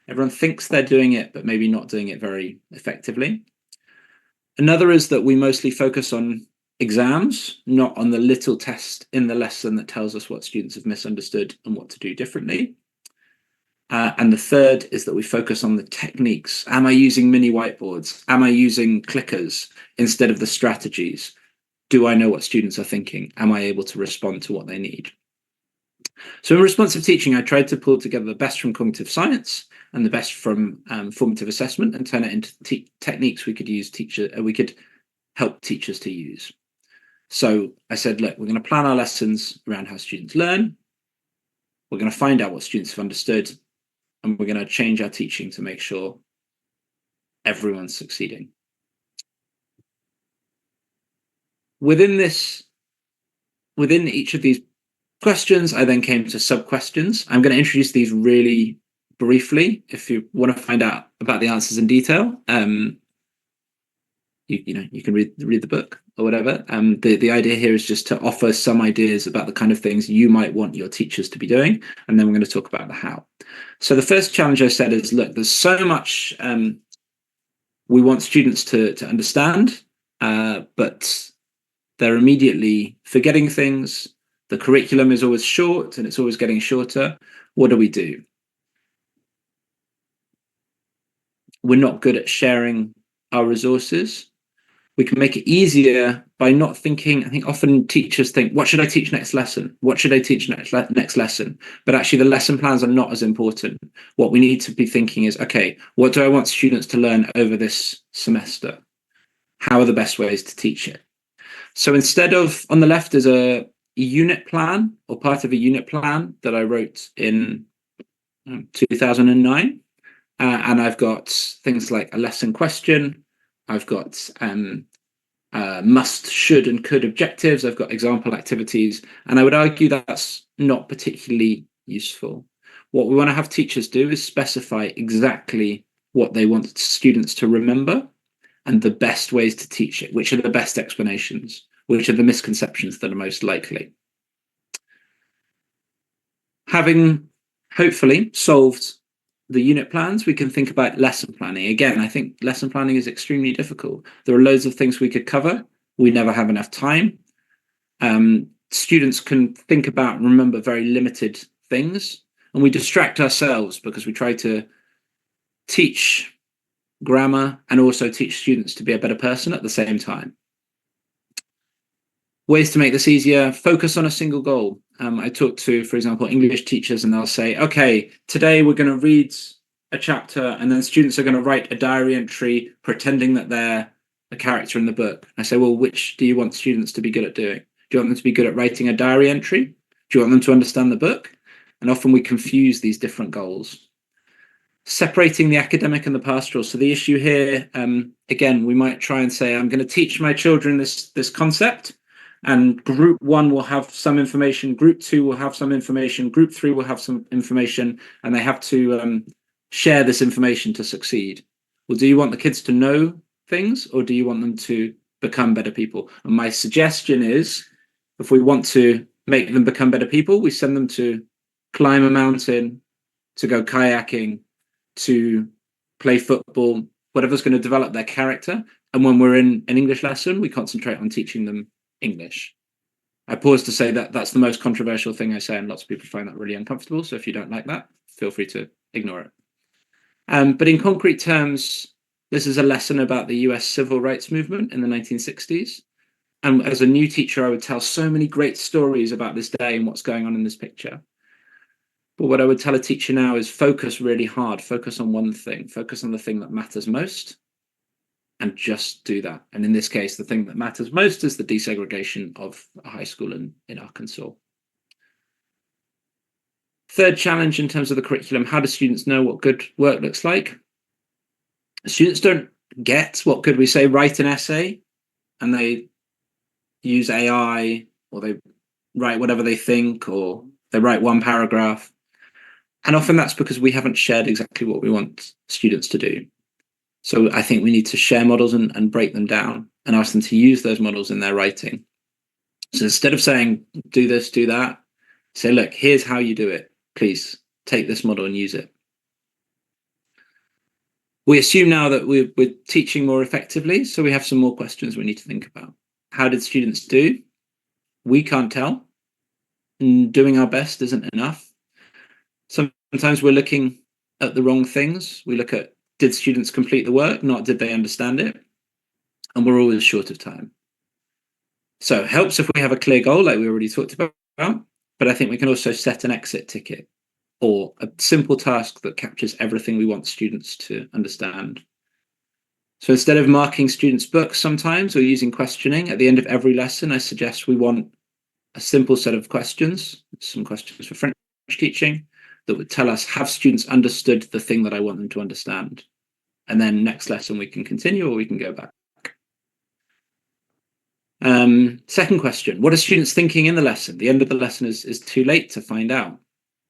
Everyone thinks they're doing it, but maybe not doing it very effectively. Another is that we mostly focus on exams, not on the little test in the lesson that tells us what students have misunderstood and what to do differently. And the third is that we focus on the techniques. Am I using mini whiteboards? Am I using clickers instead of the strategies? Do I know what students are thinking? Am I able to respond to what they need? So in responsive teaching, I tried to pull together the best from cognitive science and the best from formative assessment and turn it into techniques we could help teachers to use. So I said, look, we're going to plan our lessons around how students learn. We're going to find out what students have understood, and we're going to change our teaching to make sure everyone's succeeding. Within each of these questions, I then came to sub-questions. I'm going to introduce these really briefly. If you want to find out about the answers in detail, you can read the book or whatever. The idea here is just to offer some ideas about the kind of things you might want your teachers to be doing, and then we're going to talk about the how. So the first challenge I said is, look, there's so much we want students to understand, but they're immediately forgetting things. The curriculum is always short and it's always getting shorter. What do we do? We're not good at sharing our resources. We can make it easier by not thinking. I think often teachers think, what should I teach next lesson? What should I teach next lesson? But actually the lesson plans are not as important. What we need to be thinking is, okay, what do I want students to learn over this semester? How are the best ways to teach it? So instead of, on the left is a unit plan or part of a unit plan that I wrote in 2009. And I've got things like a lesson question. I've got must, should, and could objectives. I've got example activities. And I would argue that's not particularly useful. What we want to have teachers do is specify exactly what they want students to remember and the best ways to teach it, which are the best explanations, which are the misconceptions that are most likely. Having hopefully solved the unit plans, we can think about lesson planning. Again, I think lesson planning is extremely difficult. There are loads of things we could cover. We never have enough time. Students can think about and remember very limited things, and we distract ourselves because we try to teach grammar and also teach students to be a better person at the same time. Ways to make this easier: focus on a single goal. I talk to, for example, English teachers, and they'll say, okay, today we're going to read a chapter, and then students are going to write a diary entry pretending that they're a character in the book. I say, well, which do you want students to be good at doing? Do you want them to be good at writing a diary entry? Do you want them to understand the book? And often we confuse these different goals. Separating the academic and the pastoral. So the issue here, again, we might try and say, I'm going to teach my children this concept. And group 1 will have some information, group 2 will have some information, group 3 will have some information, and they have to share this information to succeed. Well, do you want the kids to know things, or do you want them to become better people? And my suggestion is, if we want to make them become better people, we send them to climb a mountain, to go kayaking, to play football, whatever's going to develop their character. And when we're in an English lesson, we concentrate on teaching them English. I pause to say that that's the most controversial thing I say, and lots of people find that really uncomfortable. So if you don't like that, feel free to ignore it. But in concrete terms, this is a lesson about the US civil rights movement in the 1960s. And as a new teacher, I would tell so many great stories about this day and what's going on in this picture. But what I would tell a teacher now is focus really hard, focus on one thing, focus on the thing that matters most, and just do that. And in this case, the thing that matters most is the desegregation of a high school in Arkansas. Third challenge in terms of the curriculum, how do students know what good work looks like? Students don't get what good we say, write an essay, and they use AI, or they write whatever they think, or they write one paragraph. And often that's because we haven't shared exactly what we want students to do. So I think we need to share models and break them down and ask them to use those models in their writing. So instead of saying, do this, do that, say, look, here's how you do it. Please take this model and use it. We assume now that we're teaching more effectively, so we have some more questions we need to think about. How did students do? We can't tell. Doing our best isn't enough. Sometimes we're looking at the wrong things. We look at, did students complete the work, not did they understand it? And we're always short of time. So it helps if we have a clear goal, like we already talked about, but I think we can also set an exit ticket or a simple task that captures everything we want students to understand. So instead of marking students' books sometimes or using questioning, at the end of every lesson, I suggest we want a simple set of questions, some questions for French teaching, that would tell us, have students understood the thing that I want them to understand? And then next lesson we can continue or we can go back. Second question, what are students thinking in the lesson? The end of the lesson is too late to find out.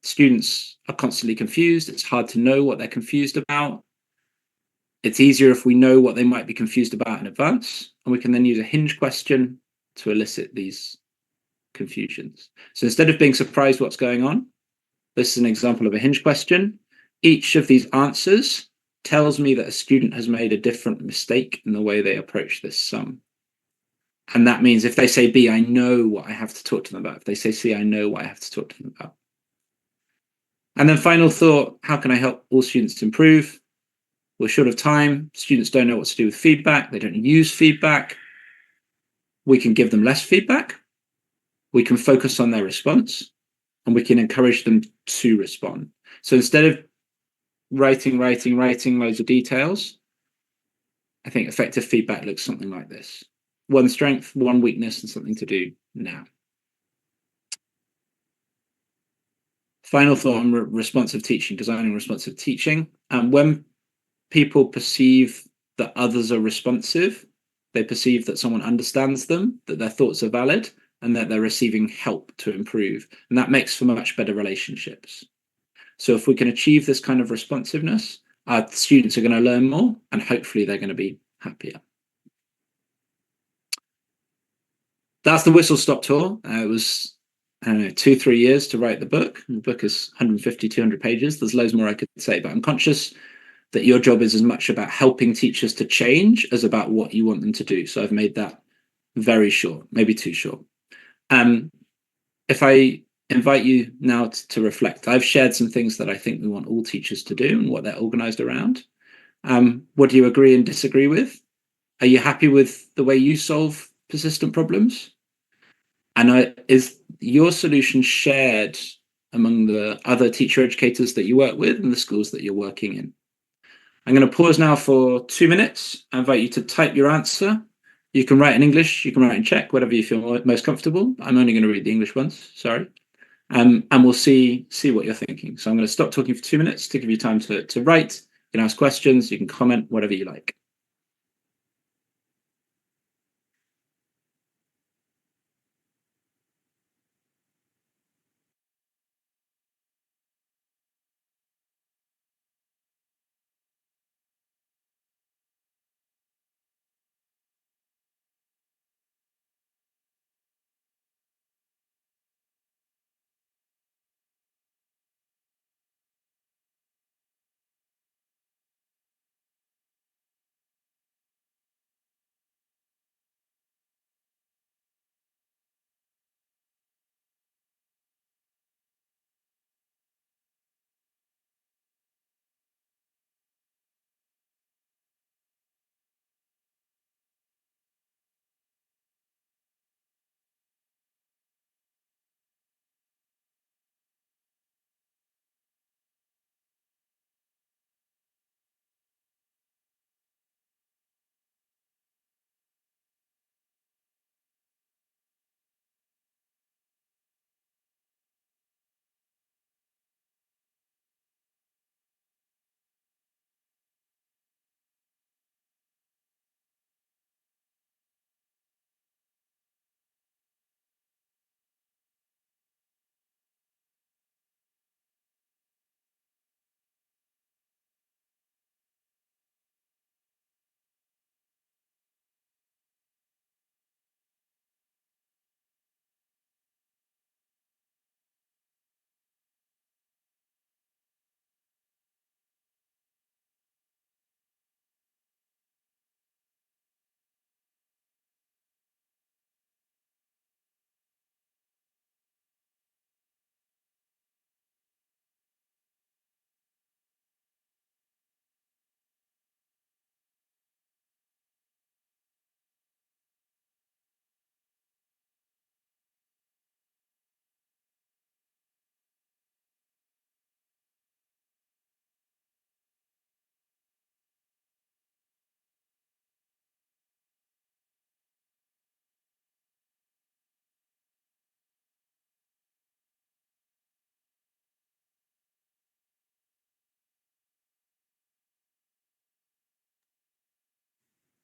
Students are constantly confused. It's hard to know what they're confused about. It's easier if we know what they might be confused about in advance, and we can then use a hinge question to elicit these confusions. So instead of being surprised what's going on, this is an example of a hinge question. Each of these answers tells me that a student has made a different mistake in the way they approach this sum. And that means if they say B, I know what I have to talk to them about. If they say C, I know what I have to talk to them about. And then final thought, how can I help all students to improve? We're short of time. Students don't know what to do with feedback. They don't use feedback. We can give them less feedback. We can focus on their response, and we can encourage them to respond. So instead of writing loads of details, I think effective feedback looks something like this. One strength, one weakness, and something to do now. Final thought on responsive teaching, designing responsive teaching. When people perceive that others are responsive, they perceive that someone understands them, that their thoughts are valid, and that they're receiving help to improve. And that makes for much better relationships. So if we can achieve this kind of responsiveness, our students are going to learn more, and hopefully they're going to be happier. That's the whistle stop tour. It was, I don't know, 2-3 years to write the book. The book is 150, 200 pages. There's loads more I could say, but I'm conscious that your job is as much about helping teachers to change as about what you want them to do. So I've made that very short, maybe too short. If I invite you now to reflect, I've shared some things that I think we want all teachers to do and what they're organized around. What do you agree and disagree with? Are you happy with the way you solve persistent problems? And is your solution shared among the other teacher educators that you work with and the schools that you're working in? I'm going to pause now for 2 minutes. I invite you to type your answer. You can write in English, you can write in Czech, whatever you feel most comfortable. I'm only going to read the English ones, sorry. And we'll see what you're thinking. So I'm going to stop talking for 2 minutes to give you time to write. You can ask questions, you can comment, whatever you like.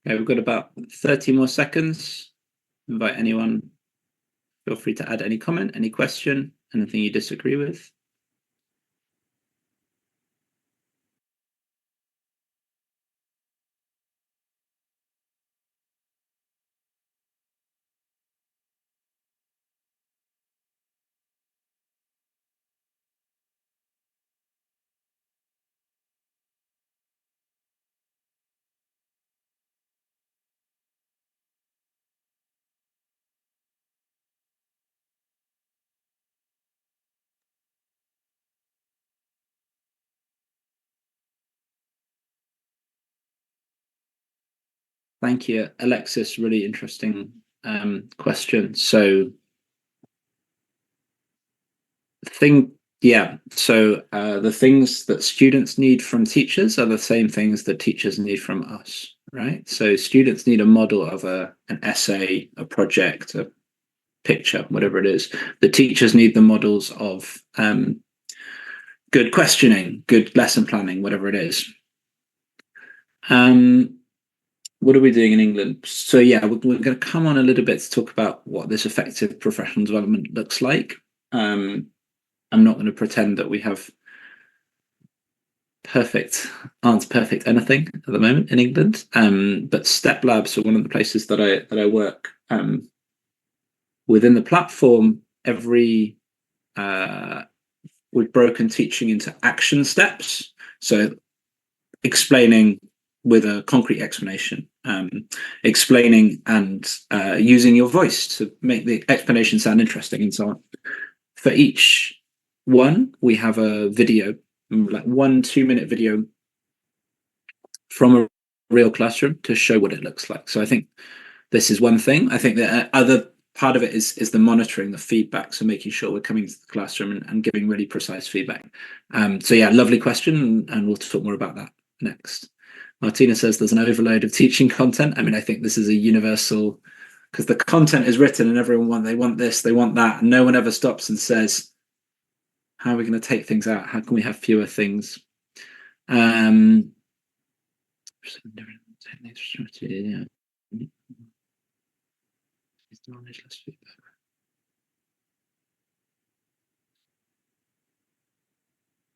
Okay, we've got about 30 more seconds. Invite anyone. Feel free to add any comment, any question, anything you disagree with. Thank you, Alexis. Really interesting question. So, the things that students need from teachers are the same things that teachers need from us, right? So students need a model of an essay, a project, a picture, whatever it is. The teachers need the models of good questioning, good lesson planning, whatever it is. What are we doing in England? So yeah, we're going to come on a little bit to talk about what this effective professional development looks like. I'm not going to pretend that we have perfect anything at the moment in England. But Step Labs are one of the places that I work. Within the platform, we've broken teaching into action steps. So explaining with a concrete explanation, explaining and using your voice to make the explanation sound interesting and so on. For each one, we have a video, like 1-2 minute video from a real classroom to show what it looks like. So I think this is one thing. I think the other part of it is the monitoring, the feedback, so making sure we're coming to the classroom and giving really precise feedback. So yeah, lovely question, and we'll talk more about that next. Martina says there's an overload of teaching content. I mean, I think this is a universal, because the content is written and everyone they want this, they want that, and no one ever stops and says, how are we going to take things out? How can we have fewer things?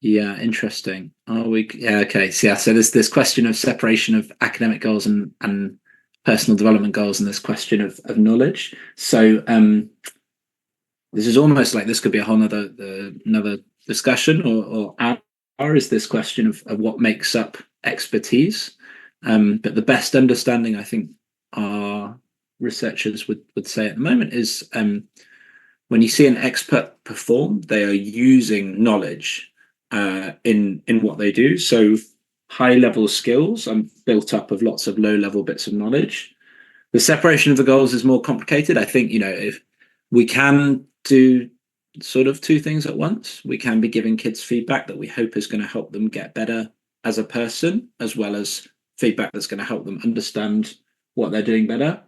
Yeah, interesting. Okay. So there's this question of separation of academic goals and personal development goals, and this question of knowledge. So this is almost like this could be a whole another discussion, or is this question of what makes up expertise. But the best understanding, I think, our researchers would say at the moment is when you see an expert perform, they are using knowledge in what they do. So high level skills are built up of lots of low level bits of knowledge. The separation of the goals is more complicated. I think, if we can do sort of two things at once, we can be giving kids feedback that we hope is going to help them get better as a person, as well as feedback that's going to help them understand what they're doing better.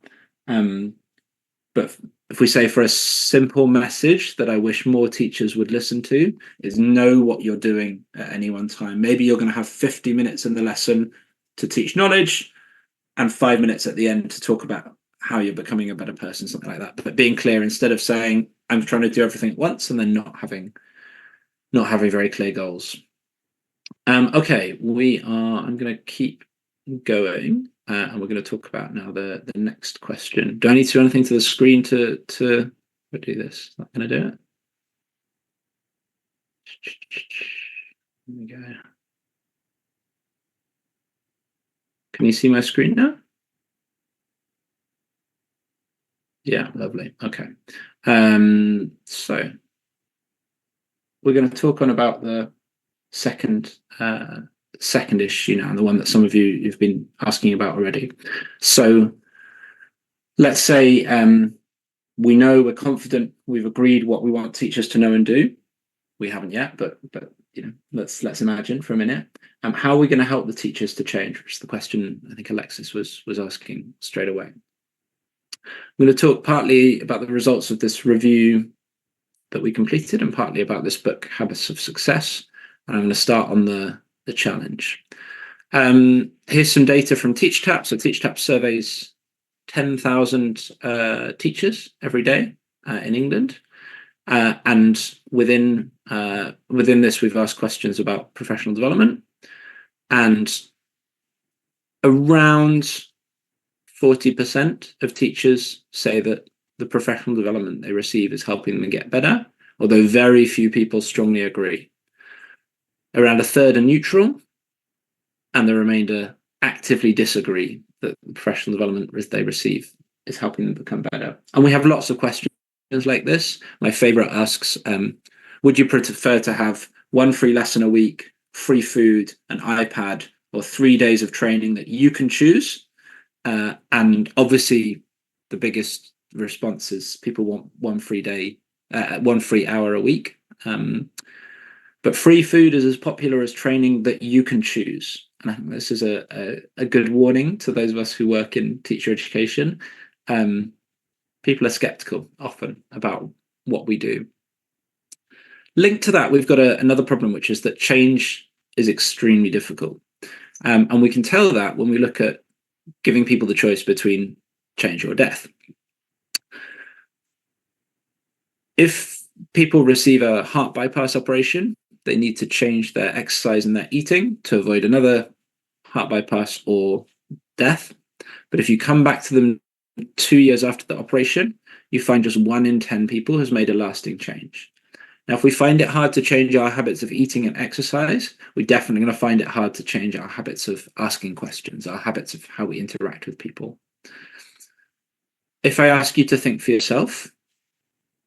But if we say, for a simple message that I wish more teachers would listen to, is know what you're doing at any one time. Maybe you're going to have 50 minutes in the lesson to teach knowledge and 5 minutes at the end to talk about how you're becoming a better person, something like that. But being clear, instead of saying I'm trying to do everything at once and then not having very clear goals. Okay, I'm going to keep going. And we're going to talk about now the next question. Do I need to do anything to the screen to do this? Not going to do it. Here we go. Can you see my screen now? Yeah, lovely. Okay. So we're going to talk on about the second issue now, and the one that some of you've been asking about already. So let's say we know, we're confident, we've agreed what we want teachers to know and do. We haven't yet, but let's imagine for a minute. How are we going to help the teachers to change? Which is the question I think Alexis was asking straight away. I'm going to talk partly about the results of this review that we completed, and partly about this book, Habits of Success. And I'm going to start on the challenge. Here's some data from TeachTap. So TeachTap surveys 10,000 teachers every day in England. And within this, we've asked questions about professional development. And around 40% of teachers say that the professional development they receive is helping them get better, although very few people strongly agree. Around a third are neutral, and the remainder actively disagree that the professional development they receive is helping them become better. And we have lots of questions like this. My favorite asks, would you prefer to have one free lesson a week, free food, an iPad, or 3 days of training that you can choose? And obviously the biggest response is people want one free hour a week. But free food is as popular as training that you can choose. And I think this is a good warning to those of us who work in teacher education. People are skeptical often about what we do. Linked to that, we've got another problem, which is that change is extremely difficult. And we can tell that when we look at giving people the choice between change or death. If people receive a heart bypass operation, they need to change their exercise and their eating to avoid another heart bypass or death. But if you come back to them 2 years after the operation, you find just 1 in 10 people has made a lasting change. Now, if we find it hard to change our habits of eating and exercise, we're definitely going to find it hard to change our habits of asking questions, our habits of how we interact with people. If I ask you to think for yourself,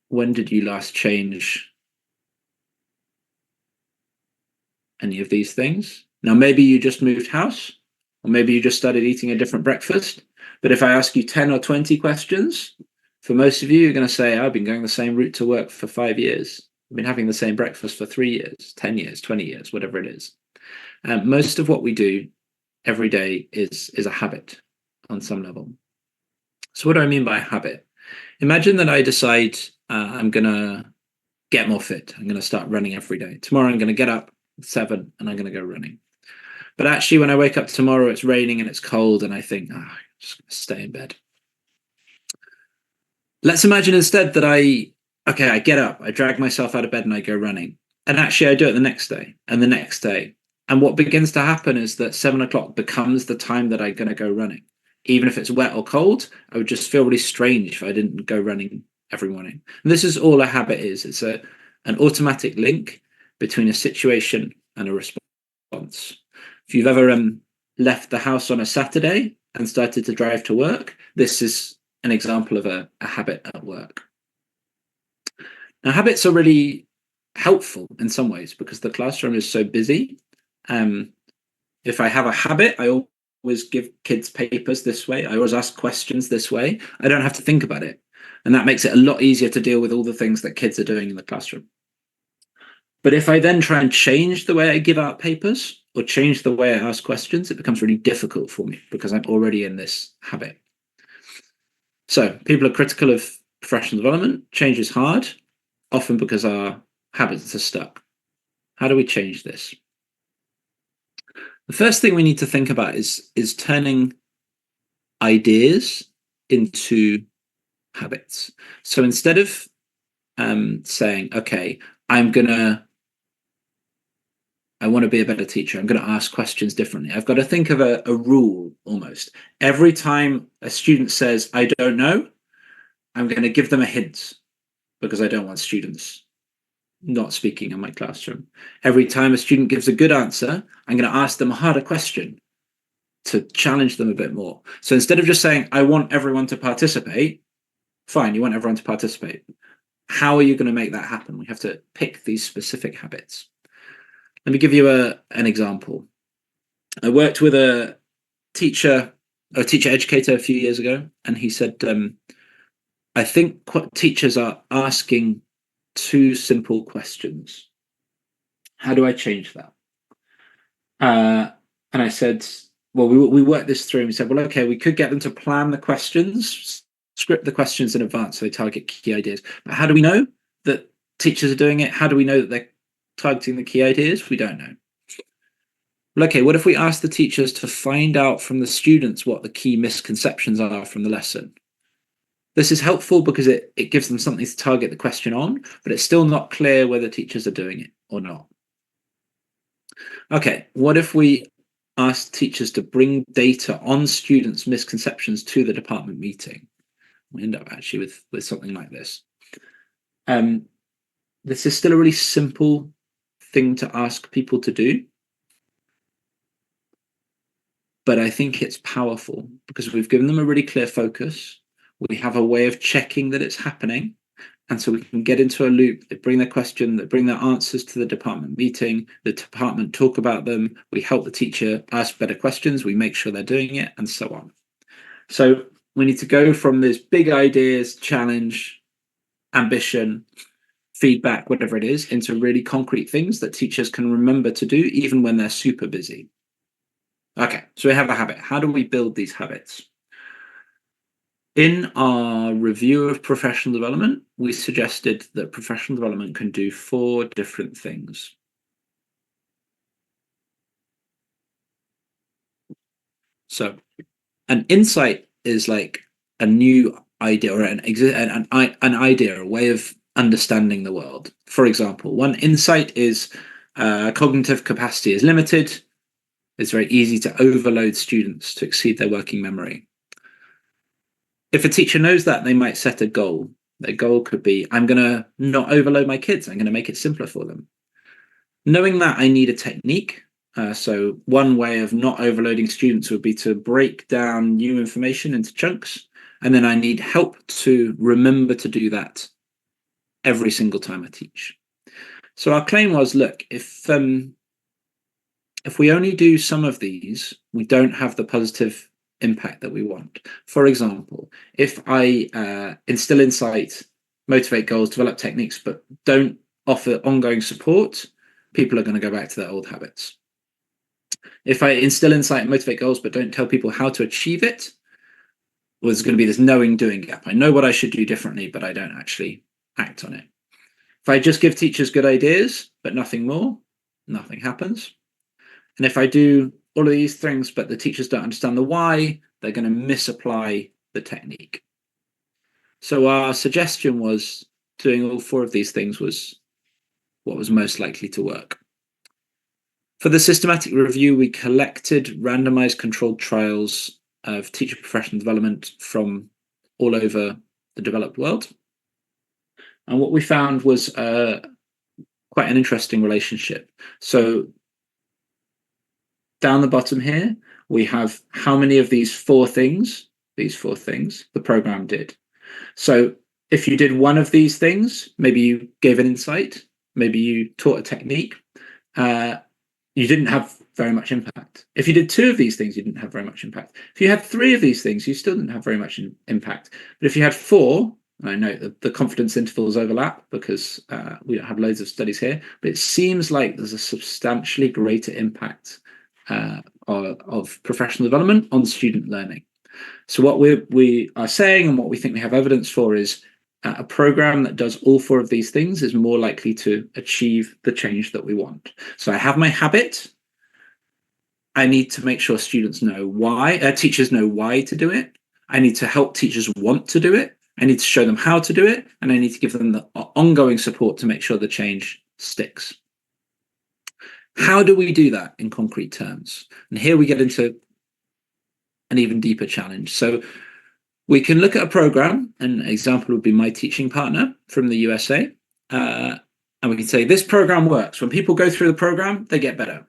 when did you last change any of these things? Now, maybe you just moved house, or maybe you just started eating a different breakfast. But if I ask you 10 or 20 questions, for most of you, you're going to say, I've been going the same route to work for 5 years. I've been having the same breakfast for 3 years, 10 years, 20 years, whatever it is. Most of what we do every day is a habit on some level. So what do I mean by habit? Imagine that I decide I'm going to get more fit. I'm going to start running every day. Tomorrow I'm going to get up at 7 and I'm going to go running. But actually, when I wake up tomorrow, it's raining and it's cold and I think, I'm just going to stay in bed. Let's imagine instead that I get up, I drag myself out of bed and I go running. And actually I do it the next day and the next day. And what begins to happen is that 7 o'clock becomes the time that I'm going to go running. Even if it's wet or cold, I would just feel really strange if I didn't go running every morning. And this is all a habit is. It's an automatic link between a situation and a response. If you've ever left the house on a Saturday and started to drive to work, this is an example of a habit at work. Now, habits are really helpful in some ways because the classroom is so busy. If I have a habit, I always give kids papers this way. I always ask questions this way. I don't have to think about it. And that makes it a lot easier to deal with all the things that kids are doing in the classroom. But if I then try and change the way I give out papers or change the way I ask questions, it becomes really difficult for me because I'm already in this habit. So people are critical of professional development. Change is hard, often because our habits are stuck. How do we change this? The first thing we need to think about is turning ideas into habits. So instead of saying, okay, I want to be a better teacher, I'm going to ask questions differently. I've got to think of a rule almost. Every time a student says, I don't know, I'm going to give them a hint because I don't want students not speaking in my classroom. Every time a student gives a good answer, I'm going to ask them a harder question to challenge them a bit more. So instead of just saying, I want everyone to participate, fine, you want everyone to participate. How are you going to make that happen? We have to pick these specific habits. Let me give you an example. I worked with a teacher educator a few years ago, and he said, I think teachers are asking too simple questions. How do I change that? And I said, well, we worked this through and we said, well, okay, we could get them to plan the questions, script the questions in advance so they target key ideas. But how do we know that teachers are doing it? How do we know that they're targeting the key ideas? We don't know. Well, okay, what if we ask the teachers to find out from the students what the key misconceptions are from the lesson? This is helpful because it gives them something to target the question on, but it's still not clear whether teachers are doing it or not. Okay, what if we ask teachers to bring data on students' misconceptions to the department meeting? We end up actually with something like this. This is still a really simple thing to ask people to do, but I think it's powerful because we've given them a really clear focus. We have a way of checking that it's happening. And so we can get into a loop. They bring their question, they bring their answers to the department meeting, the department talk about them, we help the teacher ask better questions, we make sure they're doing it, and so on. So we need to go from this big ideas, challenge, ambition, feedback, whatever it is, into really concrete things that teachers can remember to do even when they're super busy. Okay, so we have a habit. How do we build these habits? In our review of professional development, we suggested that professional development can do 4 different things. So an insight is like a new idea or an idea, a way of understanding the world. For example, one insight is cognitive capacity is limited. It's very easy to overload students to exceed their working memory. If a teacher knows that, they might set a goal. Their goal could be, I'm going to not overload my kids. I'm going to make it simpler for them. Knowing that, I need a technique. So one way of not overloading students would be to break down new information into chunks. And then I need help to remember to do that every single time I teach. So our claim was, look, if we only do some of these, we don't have the positive impact that we want. For example, if I instill insight, motivate goals, develop techniques, but don't offer ongoing support, people are going to go back to their old habits. If I instill insight, motivate goals, but don't tell people how to achieve it, well, there's going to be this knowing doing gap. I know what I should do differently, but I don't actually act on it. If I just give teachers good ideas, but nothing more, nothing happens. And if I do all of these things, but the teachers don't understand the why, they're going to misapply the technique. So our suggestion was doing all 4 of these things was what was most likely to work. For the systematic review, we collected randomized controlled trials of teacher professional development from all over the developed world. And what we found was quite an interesting relationship. So down the bottom here, we have how many of these four things the program did. So if you did one of these things, maybe you gave an insight, maybe you taught a technique, you didn't have very much impact. If you did 2 of these things, you didn't have very much impact. If you had 3 of these things, you still didn't have very much impact. But if you had 4, and I know that the confidence intervals overlap because we don't have loads of studies here, but it seems like there's a substantially greater impact of professional development on student learning. So what we are saying and what we think we have evidence for is a program that does all 4 of these things is more likely to achieve the change that we want. So I have my habit. I need to make sure students know why, teachers know why to do it. I need to help teachers want to do it. I need to show them how to do it. And I need to give them the ongoing support to make sure the change sticks. How do we do that in concrete terms? And here we get into an even deeper challenge. So we can look at a program. An example would be my teaching partner from the USA. And we can say, this program works. When people go through the program, they get better.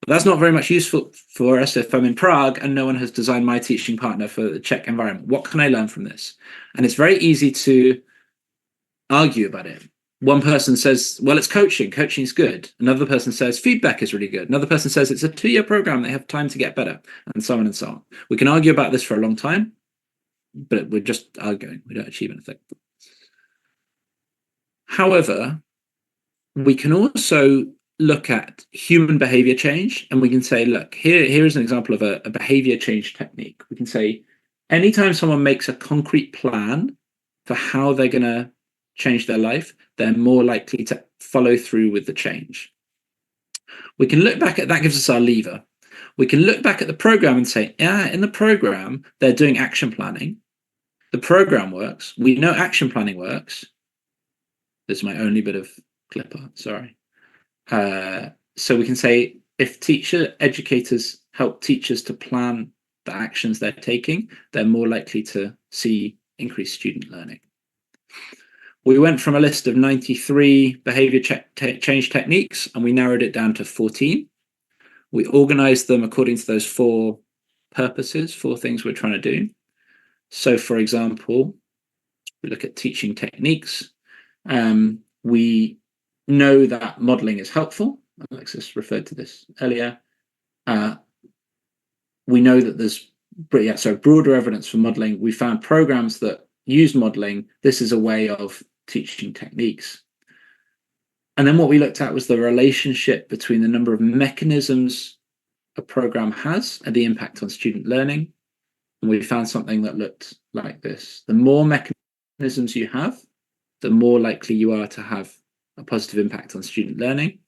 But that's not very much useful for us if I'm in Prague and no one has designed my teaching partner for the Czech environment. What can I learn from this? And it's very easy to argue about it. One person says, well, it's coaching. Coaching is good. Another person says feedback is really good. Another person says it's a 2-year program. They have time to get better, and so on and so on. We can argue about this for a long time, but we're just arguing. We don't achieve anything. However, we can also look at human behavior change, and we can say, look, here is an example of a behavior change technique. We can say, anytime someone makes a concrete plan for how they're going to change their life, they're more likely to follow through with the change. We can look back at that, gives us our lever. We can look back at the program and say, yeah, in the program, they're doing action planning. The program works. We know action planning works. This is my only bit of clipper, sorry. So we can say, if educators help teachers to plan the actions they're taking, they're more likely to see increased student learning. We went from a list of 93 behavior change techniques, and we narrowed it down to 14. We organized them according to those 4 purposes, 4 things we're trying to do. So, for example, we look at teaching techniques. We know that modeling is helpful. Alexis referred to this earlier. We know that there's broader evidence for modeling. We found programs that use modeling. This is a way of teaching techniques. And then what we looked at was the relationship between the number of mechanisms a program has and the impact on student learning. And we found something that looked like this. The more mechanisms you have, the more likely you are to have a positive impact on student learning.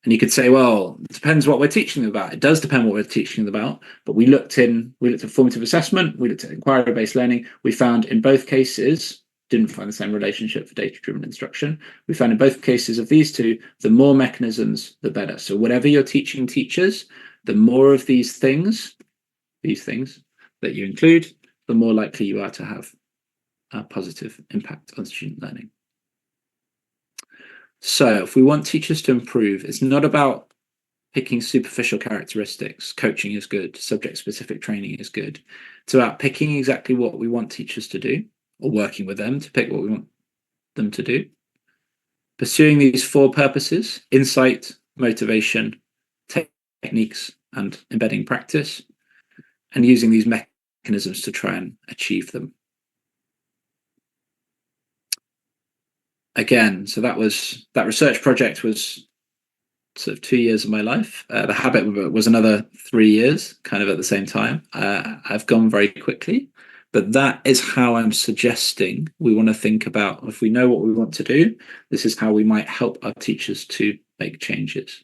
And you could say, well, it depends what we're teaching them about. It does depend what we're teaching them about. But we looked at formative assessment, we looked at inquiry-based learning. We found in both cases, didn't find the same relationship for data-driven instruction. We found in both cases of these two, the more mechanisms, the better. So whatever you're teaching teachers, the more of these things that you include, the more likely you are to have a positive impact on student learning. So if we want teachers to improve, it's not about picking superficial characteristics. Coaching is good. Subject-specific training is good. It's about picking exactly what we want teachers to do, or working with them to pick what we want them to do. Pursuing these 4 purposes: insight, motivation, techniques, and embedding practice, and using these mechanisms to try and achieve them. Again, so that research project was sort of 2 years of my life. The habit was another 3 years, kind of at the same time. I've gone very quickly, but that is how I'm suggesting we want to think about, if we know what we want to do, this is how we might help our teachers to make changes.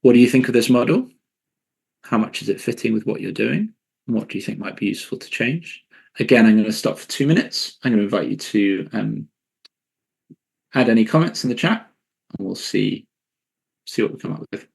What do you think of this model? How much is it fitting with what you're doing? And what do you think might be useful to change? Again, I'm going to stop for 2 minutes. I'm going to invite you to add any comments in the chat, and we'll see what we come up with.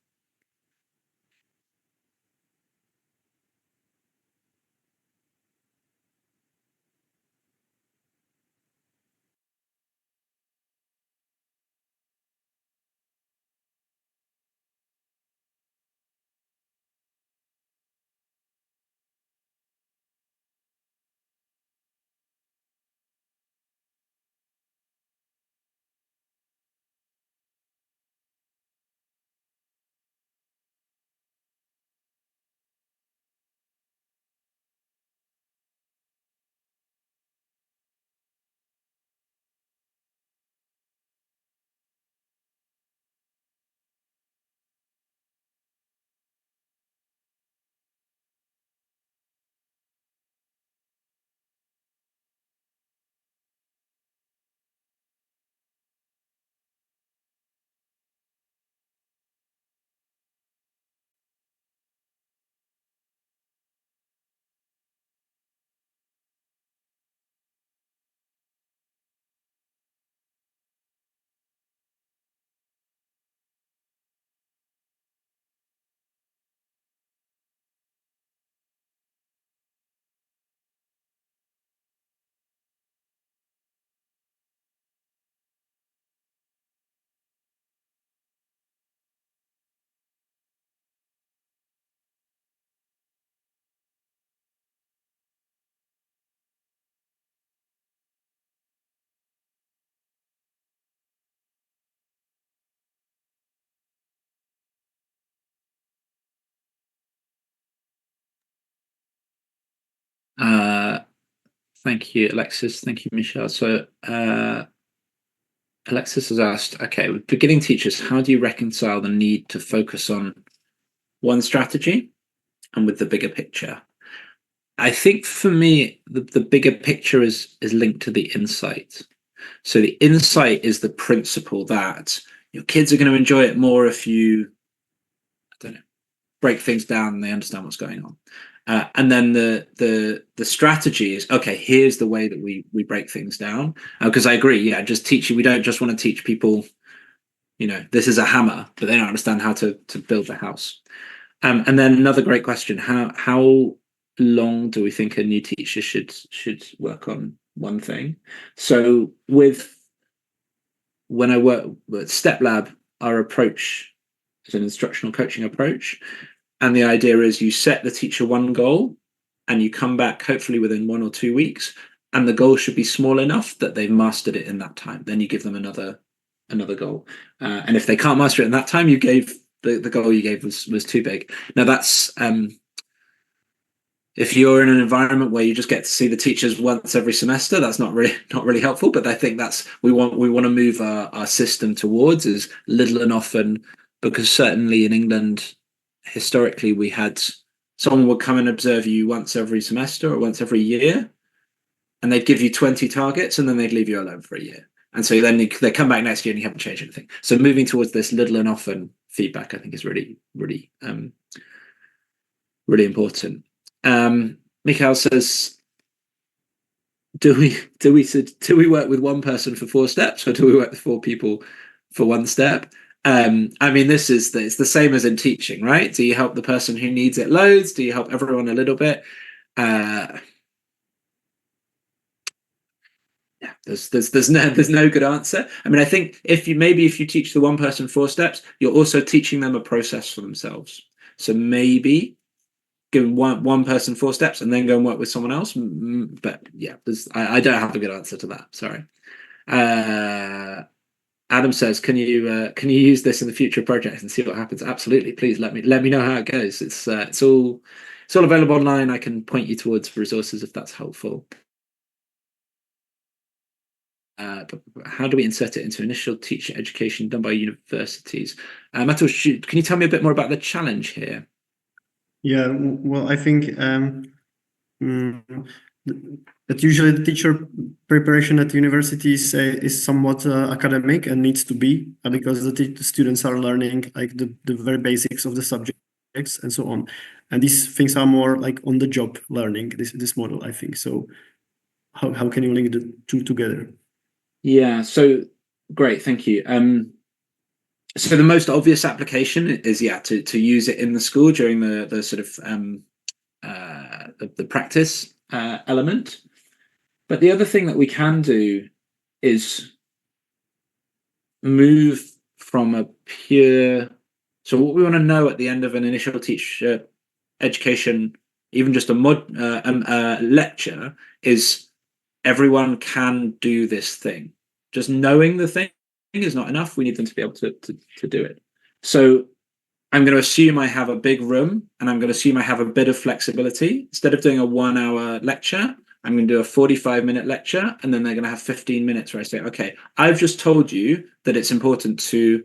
Thank you, Alexis. Thank you, Michelle. So Alexis has asked, okay, with beginning teachers, how do you reconcile the need to focus on one strategy and with the bigger picture? I think for me, the bigger picture is linked to the insight. So the insight is the principle that your kids are going to enjoy it more if you, I don't know, break things down and they understand what's going on. And then the strategy is, okay, here's the way that we break things down. Because I agree, yeah, just teaching, we don't just want to teach people, you know, this is a hammer, but they don't understand how to build the house. And then another great question, how long do we think a new teacher should work on one thing? So when I work with Step Lab, our approach is an instructional coaching approach. And the idea is you set the teacher one goal and you come back hopefully within 1 or 2 weeks, and the goal should be small enough that they've mastered it in that time. Then you give them another goal. And if they can't master it in that time, you gave the goal you gave was too big. Now that's if you're in an environment where you just get to see the teachers once every semester, that's not really helpful. But I think that's we want to move our system towards is little and often, because certainly in England, historically we had someone would come and observe you once every semester or once every year, and they'd give you 20 targets and then they'd leave you alone for a year. And so then they come back next year and you haven't changed anything. So moving towards this little and often feedback, I think, is really important. Mikhail says, do we work with one person for 4 steps, or do we work with 4 people for 1 step? I mean, it's the same as in teaching, right? Do you help the person who needs it loads? Do you help everyone a little bit? Yeah, there's no good answer. I mean, I think if you teach the one person 4 steps, you're also teaching them a process for themselves. So maybe give one person 4 steps and then go and work with someone else. But yeah, I don't have a good answer to that. Sorry. Adam says, can you use this in the future projects and see what happens? Absolutely. Please let me know how it goes. It's all available online. I can point you towards resources if that's helpful. But how do we insert it into initial teacher education done by universities? Mateusz, can you tell me a bit more about the challenge here? Yeah, well, I think that usually the teacher preparation at universities is somewhat academic and needs to be, because the students are learning like the very basics of the subjects and so on. And these things are more like on the job learning, this model, I think. So how can you link the two together? Yeah, so great, thank you. So the most obvious application is to use it in the school during the sort of the practice element. But the other thing that we can do is move from a pure. So what we want to know at the end of an initial teacher education, even just a lecture, is everyone can do this thing. Just knowing the thing is not enough. We need them to be able to do it. So I'm going to assume I have a big room, and I'm going to assume I have a bit of flexibility. Instead of doing a 1-hour lecture, I'm going to do a 45-minute lecture, and then they're going to have 15 minutes where I say, okay, I've just told you that it's important to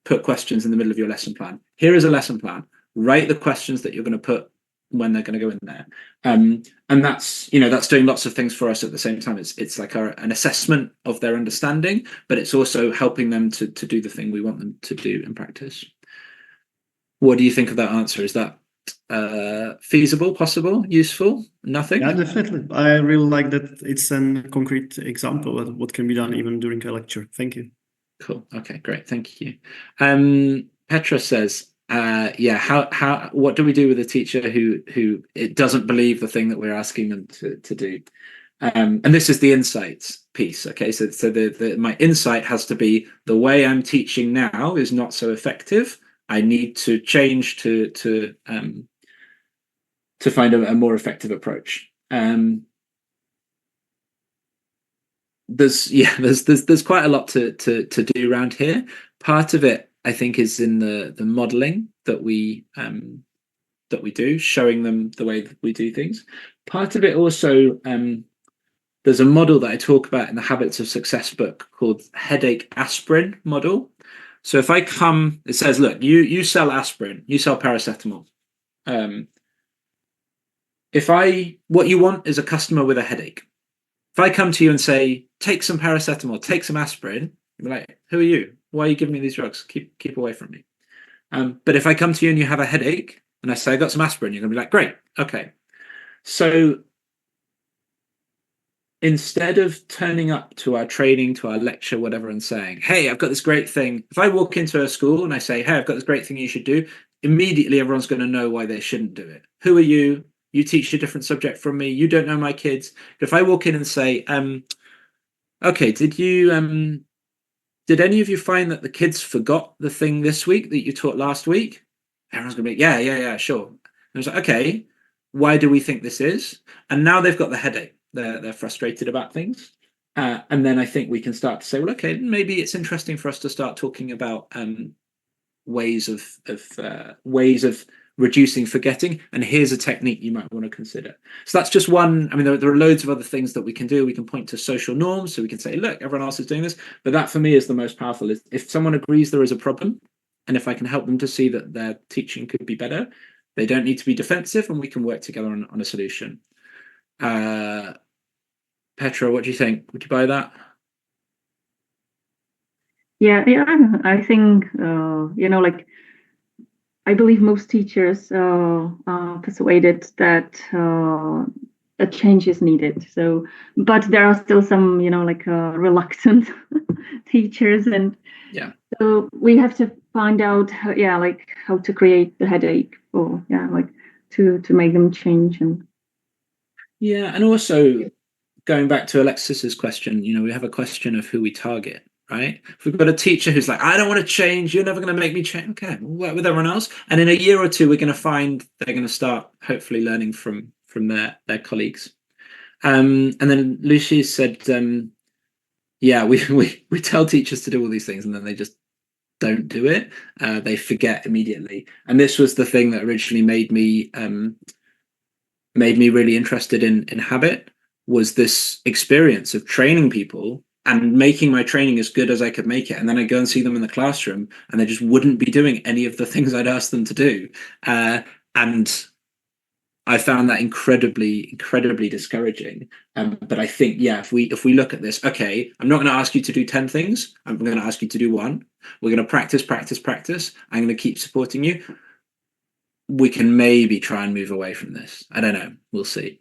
put questions in the middle of your lesson plan. Here is a lesson plan. Write the questions that you're going to put when they're going to go in there. And that's doing lots of things for us at the same time. It's like an assessment of their understanding, but it's also helping them to do the thing we want them to do in practice. What do you think of that answer? Is that feasible, possible, useful? Nothing? Yeah, definitely. I really like that it's a concrete example of what can be done even during a lecture. Thank you. Cool. Okay, great. Thank you. Petra says, what do we do with a teacher who it doesn't believe the thing that we're asking them to do? And this is the insights piece. Okay, so my insight has to be the way I'm teaching now is not so effective. I need to change to find a more effective approach. There's quite a lot to do around here. Part of it, I think, is in the modeling that we do, showing them the way that we do things. Part of it also, there's a model that I talk about in the Habits of Success book called headache aspirin model. So if I come, it says, look, you sell aspirin, you sell paracetamol. What you want is a customer with a headache. If I come to you and say, take some paracetamol, take some aspirin, you'll be like, who are you? Why are you giving me these drugs? Keep away from me. But if I come to you and you have a headache and I say, I got some aspirin, you're going to be like, great, okay. So instead of turning up to our training, to our lecture, whatever, and saying, hey, I've got this great thing. If I walk into a school and I say, hey, I've got this great thing you should do, immediately everyone's going to know why they shouldn't do it. Who are you? You teach a different subject from me. You don't know my kids. But if I walk in and say, okay, did any of you find that the kids forgot the thing this week that you taught last week? Everyone's going to be, yeah, sure. And I was like, okay, why do we think this is? And now they've got the headache. They're frustrated about things. And then I think we can start to say, well, okay, maybe it's interesting for us to start talking about ways of reducing forgetting. And here's a technique you might want to consider. So that's just one. I mean, there are loads of other things that we can do. We can point to social norms. So we can say, look, everyone else is doing this. But that for me is the most powerful. Is if someone agrees there is a problem, and if I can help them to see that their teaching could be better, they don't need to be defensive, and we can work together on a solution. Petra, what do you think? Would you buy that? Yeah, I think I believe most teachers are persuaded that a change is needed. So, but there are still some reluctant teachers, and so we have to find out how to create the headache, or to make them change. And also going back to Alexis's question, we have a question of who we target, right? If we've got a teacher who's like, I don't want to change, you're never going to make me change. Okay, we'll work with everyone else. And in a year or two, we're going to find they're going to start hopefully learning from their colleagues. And then Lucy said, we tell teachers to do all these things and then they just don't do it. They forget immediately. And this was the thing that originally made me really interested in habit, was this experience of training people and making my training as good as I could make it. And then I go and see them in the classroom and they just wouldn't be doing any of the things I'd asked them to do. And I found that incredibly discouraging. But I think, if we look at this, okay, I'm not going to ask you to do 10 things. I'm going to ask you to do one. We're going to practice. I'm going to keep supporting you. We can maybe try and move away from this. I don't know. We'll see.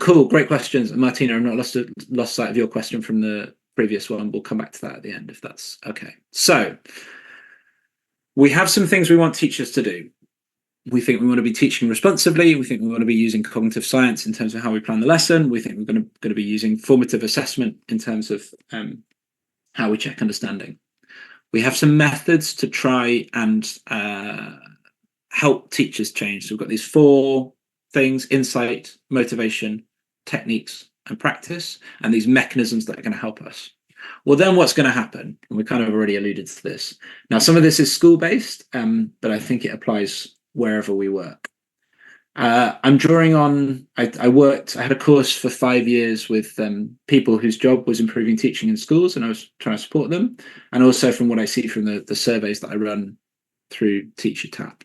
Cool. Great questions. Martina, I've not lost sight of your question from the previous one. We'll come back to that at the end, if that's okay. So we have some things we want teachers to do. We think we want to be teaching responsively. We think we want to be using cognitive science in terms of how we plan the lesson. We think we're going to be using formative assessment in terms of how we check understanding. We have some methods to try and help teachers change. So we've got these 4 things: insight, motivation, techniques, and practice, and these mechanisms that are going to help us. Well, then what's going to happen? And we kind of already alluded to this. Now, some of this is school-based, but I think it applies wherever we work. I'm drawing on, I had a course for 5 years with people whose job was improving teaching in schools, and I was trying to support them. And also from what I see from the surveys that I run through Teacher Tap.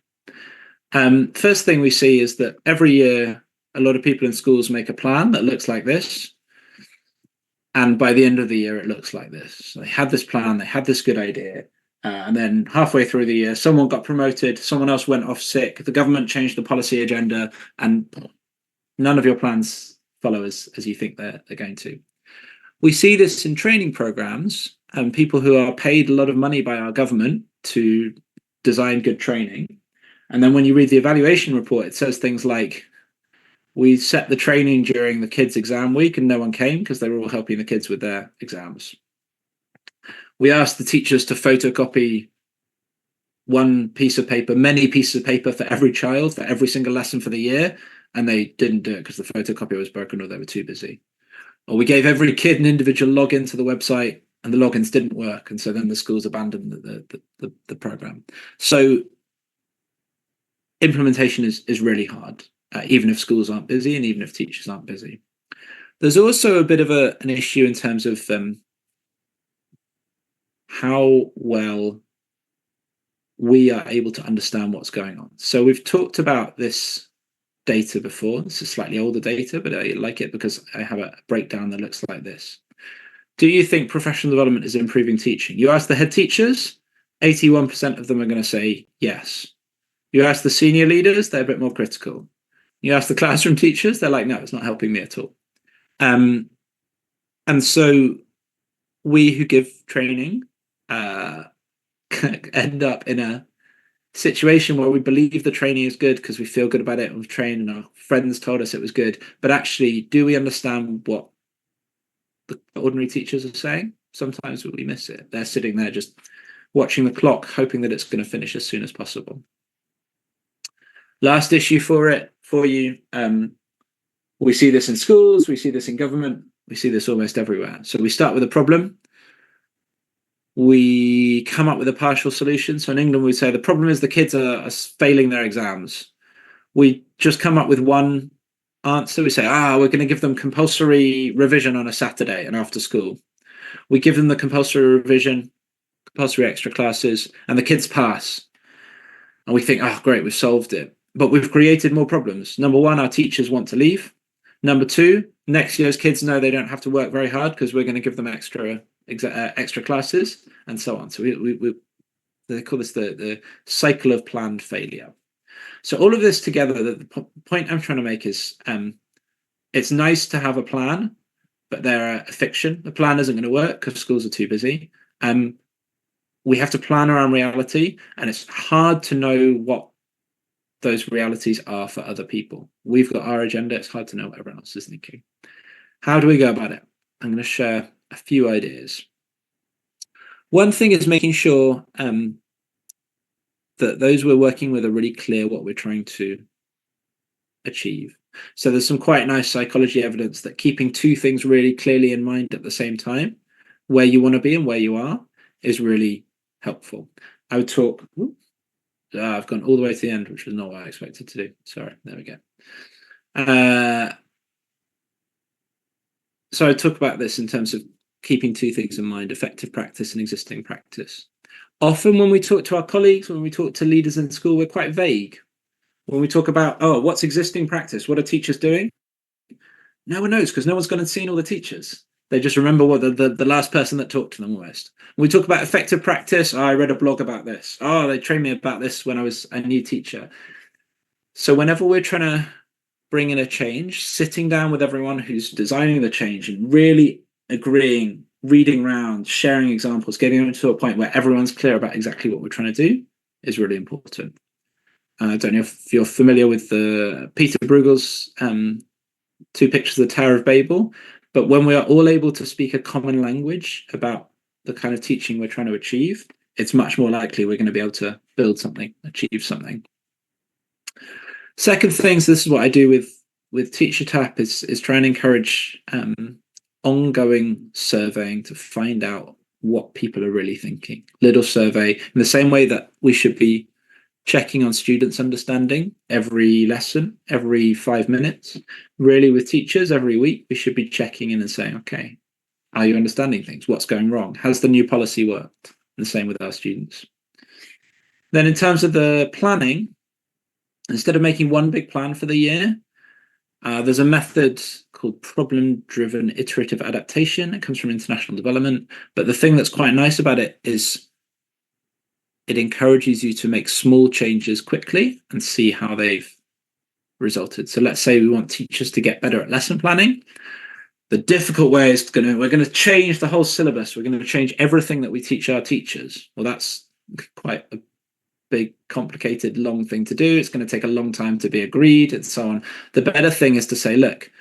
First thing we see is that every year, a lot of people in schools make a plan that looks like this. And by the end of the year, it looks like this. So they had this plan, they had this good idea. And then halfway through the year, someone got promoted, someone else went off sick, the government changed the policy agenda, and none of your plans follow as you think they're going to. We see this in training programs, and people who are paid a lot of money by our government to design good training. And then when you read the evaluation report, it says things like, we set the training during the kids' exam week and no one came because they were all helping the kids with their exams. We asked the teachers to photocopy one piece of paper, many pieces of paper for every child, for every single lesson for the year, and they didn't do it because the photocopier was broken or they were too busy. Or we gave every kid an individual login to the website and the logins didn't work, and so then the schools abandoned the program. So implementation is really hard, even if schools aren't busy and even if teachers aren't busy. There's also a bit of an issue in terms of how well we are able to understand what's going on. So we've talked about this data before. This is slightly older data, but I like it because I have a breakdown that looks like this. do you think professional development is improving teaching? You ask the head teachers, 81% of them are going to say yes. You ask the senior leaders, they're a bit more critical. You ask the classroom teachers, they're like, no, it's not helping me at all. And so we who give training end up in a situation where we believe the training is good because we feel good about it and we've trained and our friends told us it was good. But actually, do we understand what the ordinary teachers are saying? Sometimes we miss it. They're sitting there just watching the clock, hoping that it's going to finish as soon as possible. Last issue for you. We see this in schools, we see this in government, we see this almost everywhere. So we start with a problem. We come up with a partial solution. So in England, we say the problem is the kids are failing their exams. We just come up with one answer. We say, we're going to give them compulsory revision on a Saturday and after school. We give them the compulsory revision, compulsory extra classes, and the kids pass. And we think, great, we've solved it. But we've created more problems. Number one, our teachers want to leave. Number two, next year's kids know they don't have to work very hard because we're going to give them extra classes and so on. So they call this the cycle of planned failure. So all of this together, the point I'm trying to make is it's nice to have a plan, but they're a fiction. The plan isn't going to work because schools are too busy. We have to plan around reality, and it's hard to know what those realities are for other people. We've got our agenda. It's hard to know what everyone else is thinking. How do we go about it? I'm going to share a few ideas. One thing is making sure that those we're working with are really clear what we're trying to achieve. So there's some quite nice psychology evidence that keeping two things really clearly in mind at the same time, where you want to be and where you are, is really helpful. I would talk... I've gone all the way to the end, which was not what I expected to do. Sorry, there we go. So I talk about this in terms of keeping two things in mind, effective practice and existing practice. Often when we talk to our colleagues, when we talk to leaders in school, we're quite vague. When we talk about, what's existing practice? What are teachers doing? No one knows because no one's gone and seen all the teachers. They just remember what the last person that talked to them almost. When we talk about effective practice, I read a blog about this. They trained me about this when I was a new teacher. So whenever we're trying to bring in a change, sitting down with everyone who's designing the change and really agreeing, reading around, sharing examples, getting them to a point where everyone's clear about exactly what we're trying to do is really important. I don't know if you're familiar with the Peter Bruegel's 2 pictures of the Tower of Babel. But when we are all able to speak a common language about the kind of teaching we're trying to achieve, it's much more likely we're going to be able to build something, achieve something. Second thing, so this is what I do with Teacher Tap, is try and encourage ongoing surveying to find out what people are really thinking. Little survey, in the same way that we should be checking on students' understanding every lesson, every 5 minutes. Really, with teachers, every week, we should be checking in and saying, okay, are you understanding things? What's going wrong? Has the new policy worked? And the same with our students. Then in terms of the planning, instead of making one big plan for the year, there's a method called problem-driven iterative adaptation. It comes from international development. But the thing that's quite nice about it is it encourages you to make small changes quickly and see how they've resulted. So let's say we want teachers to get better at lesson planning. The difficult way is we're going to change the whole syllabus. We're going to change everything that we teach our teachers. Well, that's quite a big, complicated, long thing to do. It's going to take a long time to be agreed and so on. The better thing is to say, look,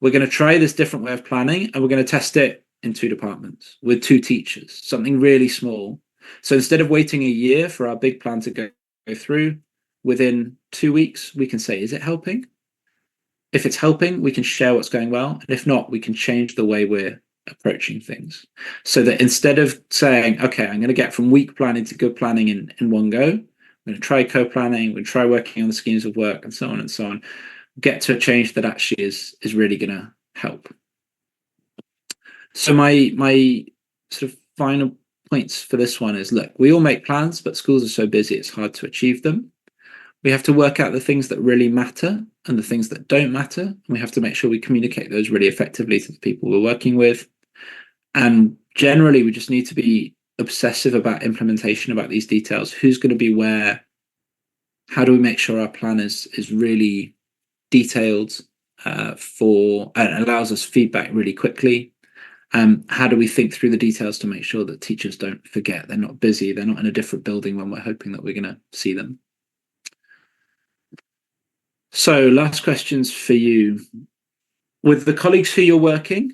we're going to try this different way of planning and we're going to test it in 2 departments with 2 teachers, something really small. So instead of waiting a year for our big plan to go through, within 2 weeks, we can say, is it helping? If it's helping, we can share what's going well. And if not, we can change the way we're approaching things. So that instead of saying, okay, I'm going to get from weak planning to good planning in one go, I'm going to try co-planning, we're going to try working on the schemes of work and so on, get to a change that actually is really going to help. So my sort of final points for this one is, look, we all make plans, but schools are so busy, it's hard to achieve them. We have to work out the things that really matter and the things that don't matter. And we have to make sure we communicate those really effectively to the people we're working with. And generally, we just need to be obsessive about implementation, about these details. Who's going to be where? How do we make sure our plan is really detailed and allows us feedback really quickly? How do we think through the details to make sure that teachers don't forget, they're not busy, they're not in a different building when we're hoping that we're going to see them? So last questions for you. With the colleagues who you're working,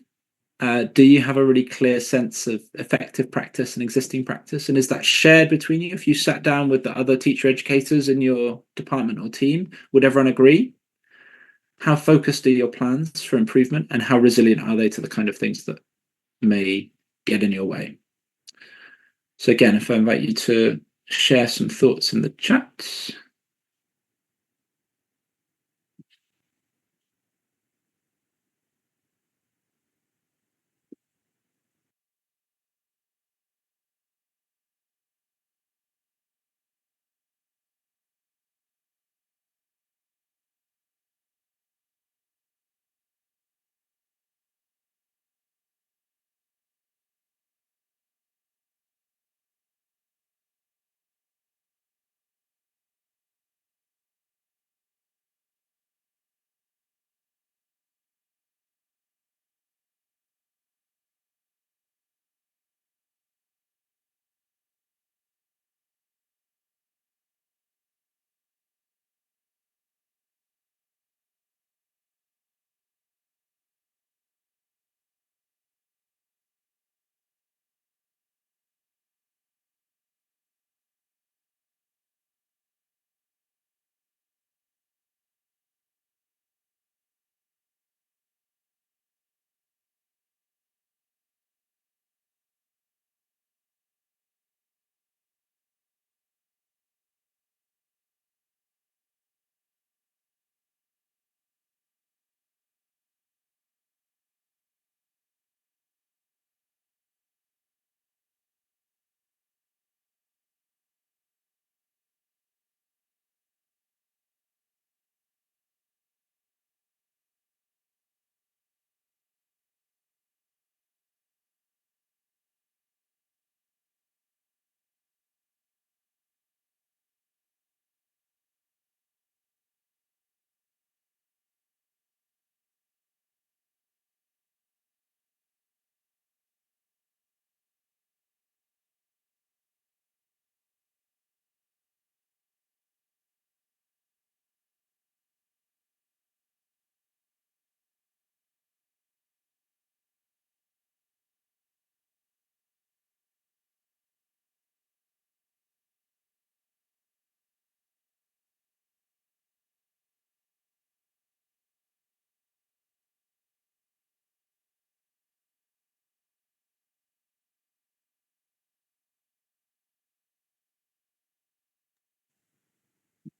do you have a really clear sense of effective practice and existing practice? And is that shared between you? If you sat down with the other teacher educators in your department or team, would everyone agree? How focused are your plans for improvement, and how resilient are they to the kind of things that may get in your way? So again, if I invite you to share some thoughts in the chat.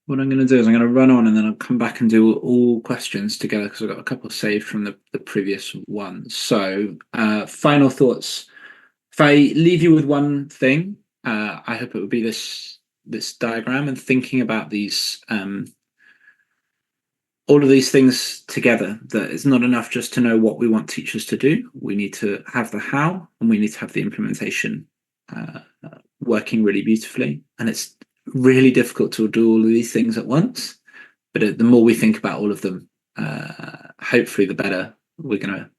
What I'm going to do is I'm going to run on and then I'll come back and do all questions together because I've got a couple saved from the previous ones. So final thoughts. If I leave you with one thing, I hope it would be this diagram and thinking about these all of these things together, that it's not enough just to know what we want teachers to do. We need to have the how, and we need to have the implementation working really beautifully. And it's really difficult to do all of these things at once, but the more we think about all of them, hopefully the better we're gonna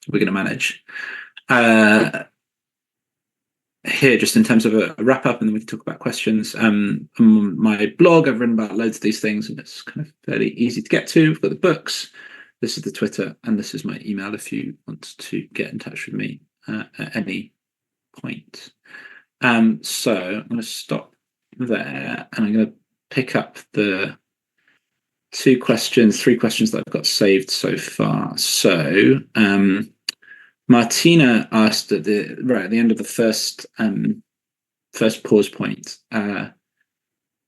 manage. Here, just in terms of a wrap up, and then we can talk about questions. On my blog, I've written about loads of these things, and it's kind of fairly easy to get to. We've got the books, this is the Twitter, and this is my email if you want to get in touch with me at any point. So I'm going to stop there, and I'm going to pick up the three questions that I've got saved so far. So Martina asked at the end of the first pause point,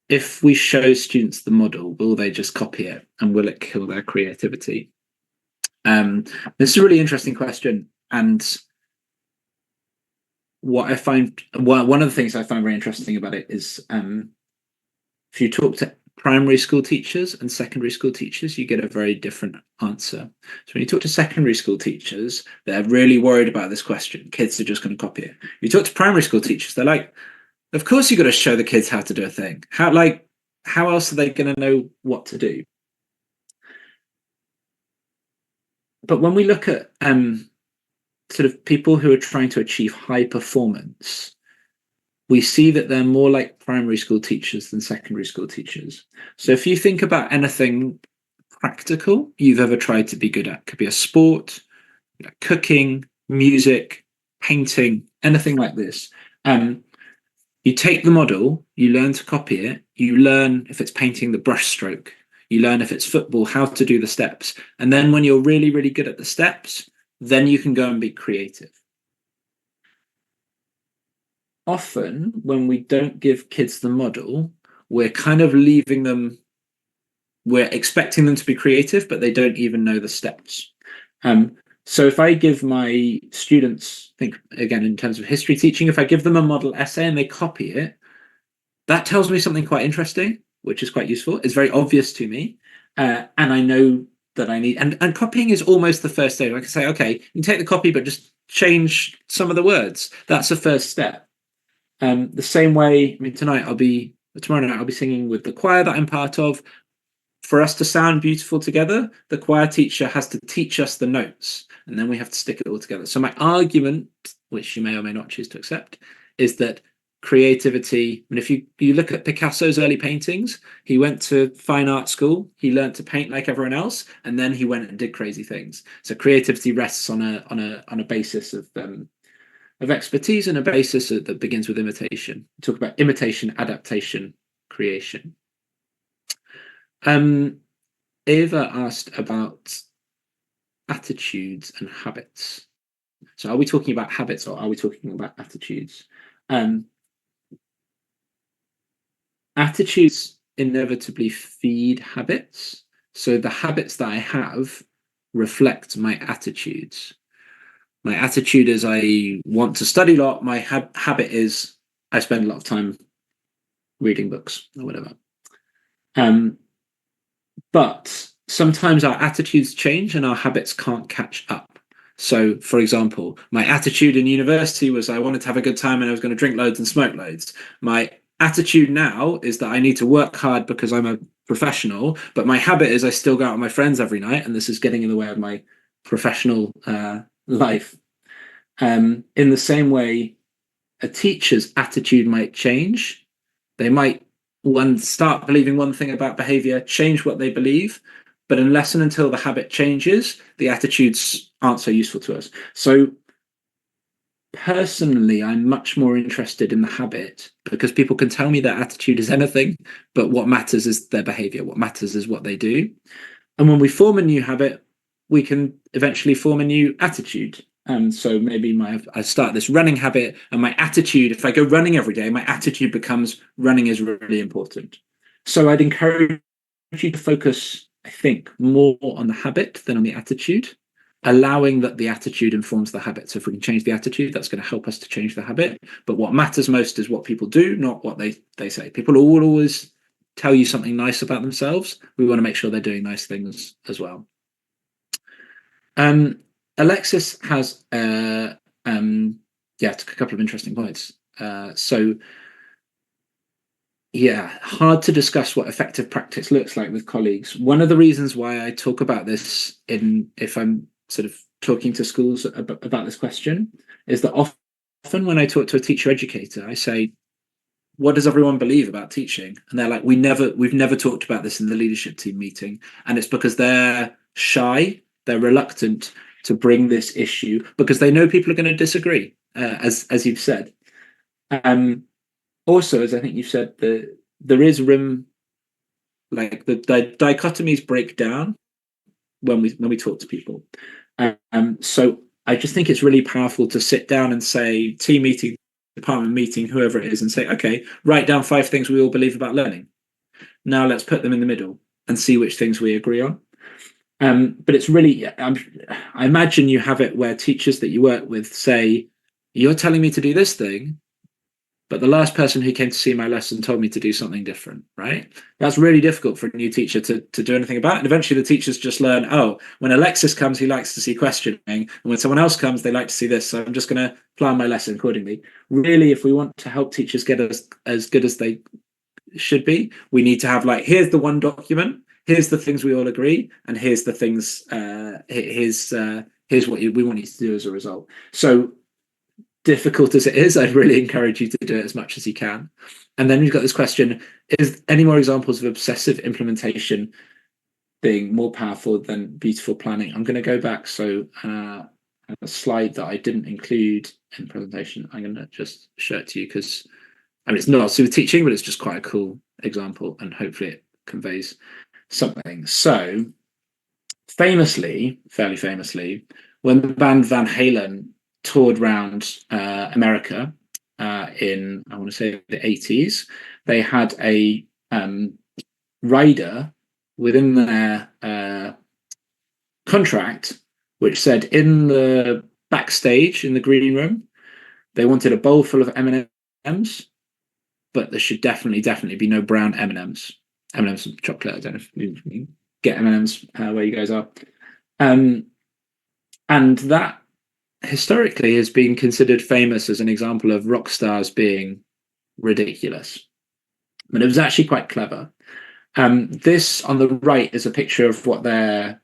if we show students the model, will they just copy it, and will it kill their creativity? This is a really interesting question, and what I find, one of the things I find very interesting about it is if you talk to primary school teachers and secondary school teachers, you get a very different answer. So when you talk to secondary school teachers, they're really worried about this question. Kids are just going to copy it. You talk to primary school teachers, they're like, of course you've got to show the kids how to do a thing. How else are they going to know what to do? But when we look at sort of people who are trying to achieve high performance, we see that they're more like primary school teachers than secondary school teachers. So if you think about anything practical you've ever tried to be good at, could be a sport, cooking, music, painting, anything like this. You take the model, you learn to copy it, you learn, if it's painting, the brush stroke, you learn, if it's football, how to do the steps. And then when you're really, really good at the steps, then you can go and be creative. Often, when we don't give kids the model, we're kind of leaving them, we're expecting them to be creative, but they don't even know the steps. So if I give my students, think again in terms of history teaching, if I give them a model essay and they copy it, that tells me something quite interesting, which is quite useful. It's very obvious to me. And I know that I need, and copying is almost the first stage. I can say, okay, you can take the copy, but just change some of the words. That's the first step. The same way, I mean, tomorrow night I'll be singing with the choir that I'm part of. For us to sound beautiful together, the choir teacher has to teach us the notes, and then we have to stick it all together. So my argument, which you may or may not choose to accept, is that creativity, and if you look at Picasso's early paintings, he went to fine art school, he learned to paint like everyone else, and then he went and did crazy things. So creativity rests on a basis of expertise and a basis that begins with imitation. We talk about imitation, adaptation, creation. Eva asked about attitudes and habits. So are we talking about habits or are we talking about attitudes? Attitudes inevitably feed habits. So the habits that I have reflect my attitudes. My attitude is I want to study a lot. My habit is I spend a lot of time reading books or whatever. But sometimes our attitudes change and our habits can't catch up. So, for example, my attitude in university was I wanted to have a good time and I was going to drink loads and smoke loads. My attitude now is that I need to work hard because I'm a professional, but my habit is I still go out with my friends every night, and this is getting in the way of my professional life. In the same way, a teacher's attitude might change. They might start believing one thing about behavior, change what they believe, but unless and until the habit changes, the attitudes aren't so useful to us. So personally, I'm much more interested in the habit because people can tell me their attitude is anything, but what matters is their behavior. What matters is what they do. And when we form a new habit, we can eventually form a new attitude. So maybe I start this running habit, and my attitude, if I go running every day, my attitude becomes running is really important. So I'd encourage you to focus, I think, more on the habit than on the attitude, allowing that the attitude informs the habit. So if we can change the attitude, that's going to help us to change the habit. But what matters most is what people do, not what they say. People will always tell you something nice about themselves. We want to make sure they're doing nice things as well. Alexis has a couple of interesting points. Hard to discuss what effective practice looks like with colleagues. One of the reasons why I talk about this if I'm sort of talking to schools about this question is that often when I talk to a teacher educator, I say, what does everyone believe about teaching? And they're like, we've never talked about this in the leadership team meeting. And it's because they're shy, they're reluctant to bring this issue because they know people are going to disagree, as you've said. Also, as I think you've said, there is room, like the dichotomies break down when we talk to people. So I just think it's really powerful to sit down and say, team meeting, department meeting, whoever it is, and say, okay, write down 5 things we all believe about learning. Now let's put them in the middle and see which things we agree on. But it's really, I imagine you have it where teachers that you work with say, you're telling me to do this thing, but the last person who came to see my lesson told me to do something different, right? That's really difficult for a new teacher to do anything about. And eventually the teachers just learn, oh, when Alexis comes, he likes to see questioning. And when someone else comes, they like to see this. So I'm just going to plan my lesson accordingly. Really, if we want to help teachers get as good as they should be, we need to have like, here's the one document, here's the things we all agree, and here's the things, here's what we want you to do as a result. So difficult as it is, I'd really encourage you to do it as much as you can. And then we've got this question, is any more examples of obsessive implementation being more powerful than beautiful planning? I'm going to go back. So a slide that I didn't include in the presentation, I'm going to just show it to you because, I mean, it's not super teaching, but it's just quite a cool example and hopefully it conveys something. So famously, fairly famously, when the band Van Halen toured around America in, I want to say, the 80s, they had a rider within their contract which said in the backstage in the green room they wanted a bowl full of M&Ms, but there should definitely be no brown M&Ms. M&Ms and chocolate. I don't know if you get M&Ms where you guys are. And that historically has been considered famous as an example of rock stars being ridiculous. But it was actually quite clever. This on the right is a picture of what their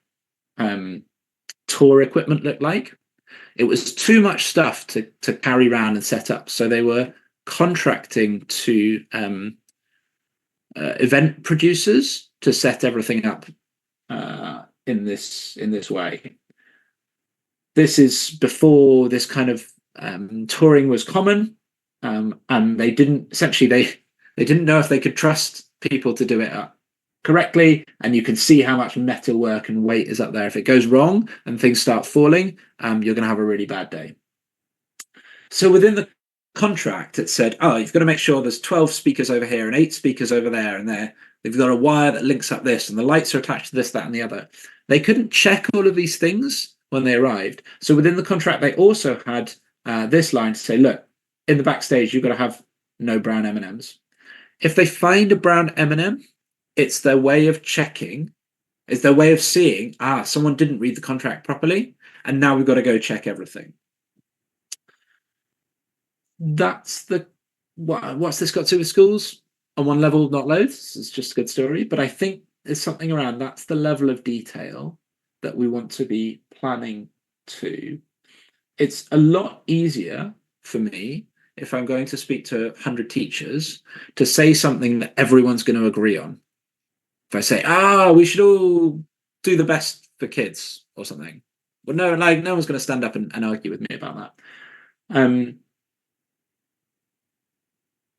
tour equipment looked like. It was too much stuff to carry around and set up. So they were contracting to event producers to set everything up in this way. This is before this kind of touring was common, and they didn't know if they could trust people to do it correctly. And you can see how much metal work and weight is up there. If it goes wrong and things start falling, you're going to have a really bad day. So within the contract, it said, oh, you've got to make sure there's 12 speakers over here and 8 speakers over there, and they've got a wire that links up this, and the lights are attached to this, that, and the other. They couldn't check all of these things when they arrived. So within the contract, they also had this line to say, look, in the backstage, you've got to have no brown M&Ms. If they find a brown M&M, it's their way of checking, it's their way of seeing, someone didn't read the contract properly, and now we've got to go check everything. That's what's this got to do with schools? On one level, not loads, it's just a good story, but I think there's something around that's the level of detail that we want to be planning to. It's a lot easier for me if I'm going to speak to 100 teachers to say something that everyone's going to agree on. If I say, we should all do the best for kids or something. Well, no one's going to stand up and argue with me about that.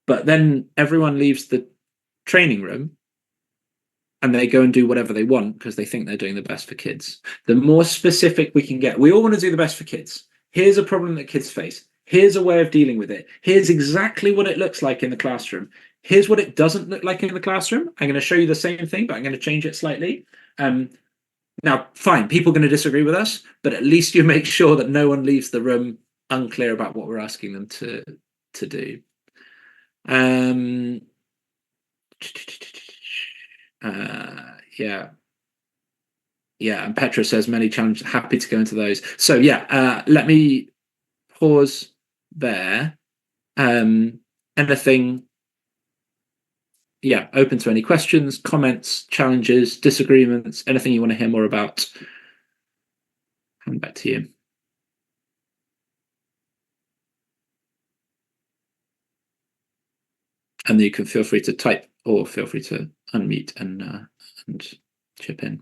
But then everyone leaves the training room and they go and do whatever they want because they think they're doing the best for kids. The more specific we can get, we all want to do the best for kids. Here's a problem that kids face. Here's a way of dealing with it. Here's exactly what it looks like in the classroom. Here's what it doesn't look like in the classroom. I'm going to show you the same thing, but I'm going to change it slightly. Now, fine, people are going to disagree with us, but at least you make sure that no one leaves the room unclear about what we're asking them to do. And Petra says many challenges, happy to go into those. So let me pause there. Anything open to any questions, comments, challenges, disagreements, anything you want to hear more about. Hand back to you. And you can feel free to type or feel free to unmute and chip in.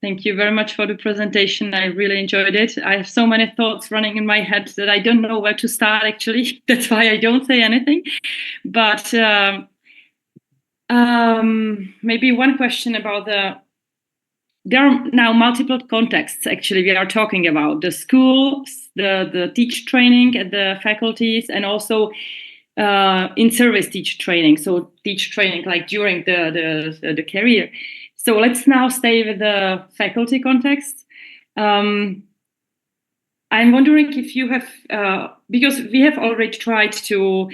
Thank you very much for the presentation. I really enjoyed it. I have so many thoughts running in my head that I don't know where to start, actually. That's why I don't say anything. But maybe one question about there are now multiple contexts, actually, we are talking about the schools, the teacher training at the faculties, and also in-service teacher training. So teacher training like during the career. So let's now stay with the faculty context. I'm wondering if you have, because we have already tried to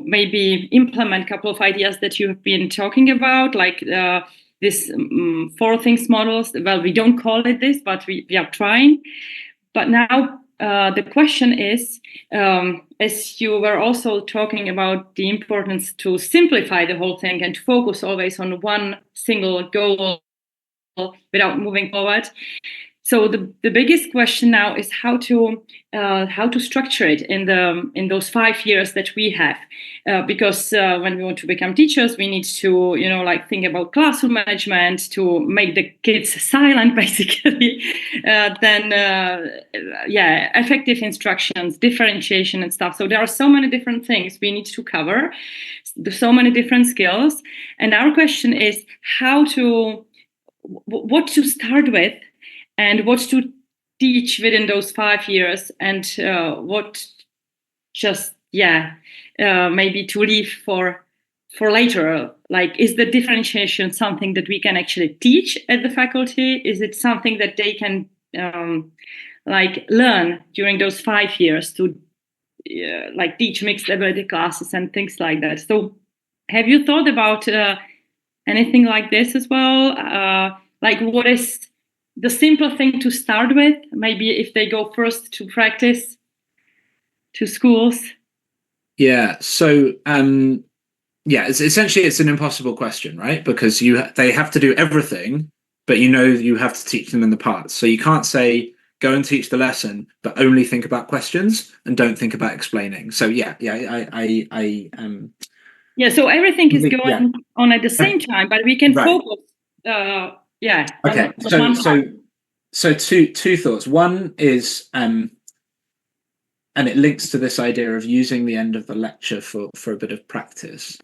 maybe implement a couple of ideas that you have been talking about, like this 4 things models. Well, we don't call it this, but we are trying. But now the question is, as you were also talking about the importance to simplify the whole thing and focus always on one single goal without moving forward. So the biggest question now is how to structure it in those 5 years that we have, because when we want to become teachers, we need to think about classroom management, to make the kids silent basically, then effective instructions, differentiation and stuff. So there are so many different things we need to cover, so many different skills, and our question is what to start with, and what to teach within those 5 years, and what just maybe to leave for later. Like, is the differentiation something that we can actually teach at the faculty? Is it something that they can learn during those 5 years to teach mixed ability classes and things like that? So have you thought about anything like this as well? What is the simple thing to start with, maybe if they go first to practice, to schools? Yeah. So, it's an impossible question, right? Because they have to do everything, but you have to teach them in the parts. So you can't say, go and teach the lesson, but only think about questions and don't think about explaining. So so everything is going on at the same time, but we can focus. Okay. So two thoughts. One is, and it links to this idea of using the end of the lecture for a bit of practice.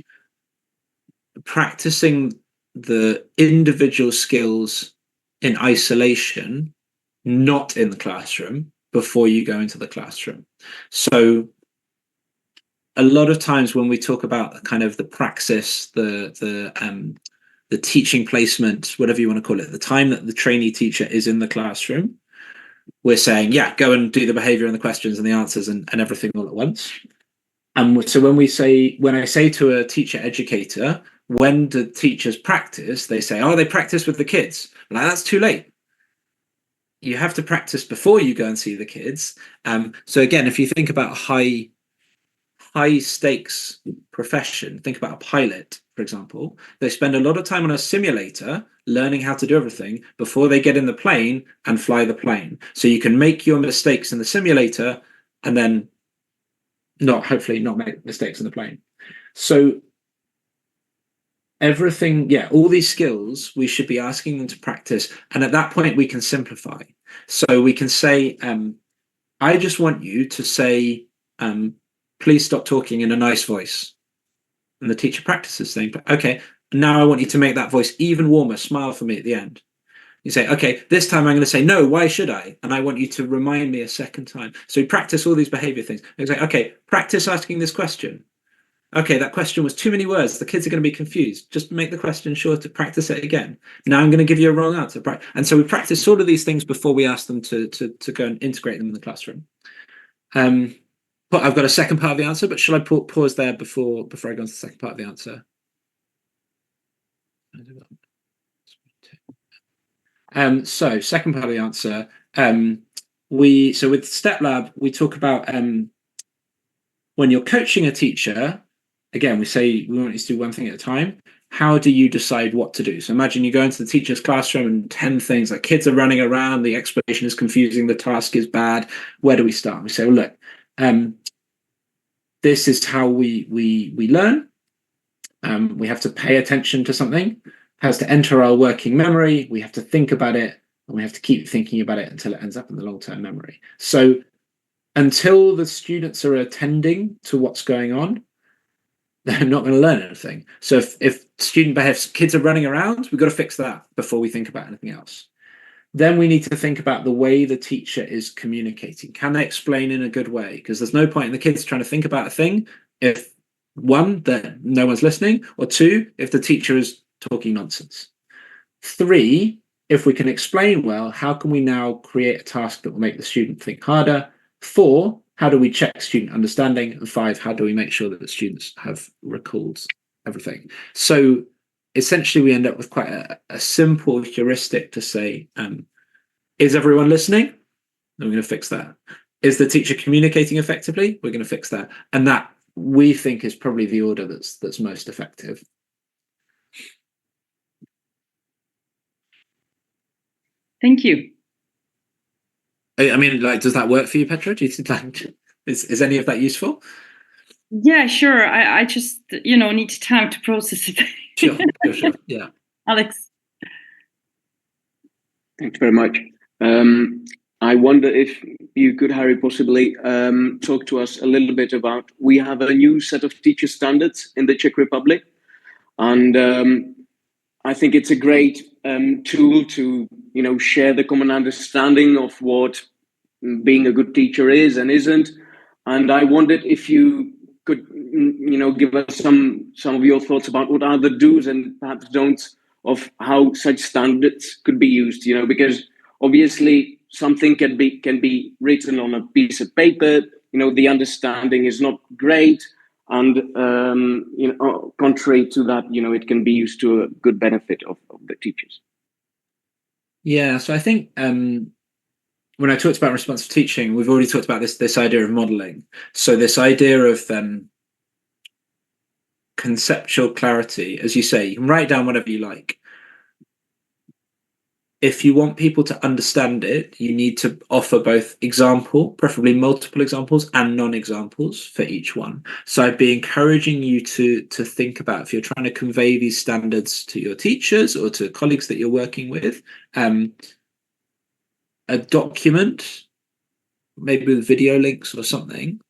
Practicing the individual skills in isolation, not in the classroom, before you go into the classroom. So a lot of times when we talk about kind of the praxis, the teaching placement, whatever you want to call it, the time that the trainee teacher is in the classroom, we're saying, go and do the behavior and the questions and the answers and everything all at once. And so when I say to a teacher educator, when do teachers practice? They say, they practice with the kids. Like, that's too late. You have to practice before you go and see the kids. So again, if you think about high stakes profession, think about a pilot, for example. They spend a lot of time on a simulator learning how to do everything before they get in the plane and fly the plane. So you can make your mistakes in the simulator and then hopefully not make mistakes in the plane. So everything, all these skills, we should be asking them to practice. And at that point, we can simplify. So we can say, I just want you to say, please stop talking in a nice voice. And the teacher practices saying, okay, now I want you to make that voice even warmer. Smile for me at the end. You say, okay, this time I'm going to say, no, why should I? And I want you to remind me a second time. So you practice all these behavior things. You say, okay, practice asking this question. Okay, that question was too many words. The kids are going to be confused. Just make the question shorter, practice it again. Now I'm going to give you a wrong answer. And so we practice all of these things before we ask them to go and integrate them in the classroom. But I've got a second part of the answer, but shall I pause there before I go on to the second part of the answer? So second part of the answer, with Step Lab, we talk about when you're coaching a teacher, again, we say we want you to do one thing at a time. How do you decide what to do? So imagine you go into the teacher's classroom and 10 things, like kids are running around, the explanation is confusing, the task is bad. Where do we start? We say, well, look, this is how we learn. We have to pay attention to something. It has to enter our working memory. We have to think about it, and we have to keep thinking about it until it ends up in the long-term memory. So until the students are attending to what's going on, they're not going to learn anything. So if student behaves, kids are running around, we've got to fix that before we think about anything else. Then we need to think about the way the teacher is communicating. Can they explain in a good way? Because there's no point in the kids trying to think about a thing if, one, that no one's listening, or two, if the teacher is talking nonsense. 3, if we can explain well, how can we now create a task that will make the student think harder? 4, how do we check student understanding? And 5, how do we make sure that the students have recalled everything? So essentially we end up with quite a simple heuristic to say, is everyone listening? We're going to fix that. Is the teacher communicating effectively? We're going to fix that. And that we think is probably the order that's most effective. Thank you. I mean, like, does that work for you, Petra? Do you think, like, is any of that useful? Yeah, sure. I just, need time to process it. Sure. Yeah. Alex. Thanks very much. I wonder if you could, Harry, possibly talk to us a little bit about, we have a new set of teacher standards in the Czech Republic. And I think it's a great tool to, share the common understanding of what being a good teacher is and isn't. And I wondered if you could, give us some of your thoughts about what are the do's and perhaps don'ts of how such standards could be used, because obviously something can be written on a piece of paper, the understanding is not great. And, contrary to that, it can be used to a good benefit of the teachers. Yeah, so I think when I talked about responsive teaching, we've already talked about this idea of modeling. So this idea of conceptual clarity, as you say, you can write down whatever you like. If you want people to understand it, you need to offer both example, preferably multiple examples, and non-examples for each one. So I'd be encouraging you to think about, if you're trying to convey these standards to your teachers or to colleagues that you're working with, a document, maybe with video links or something,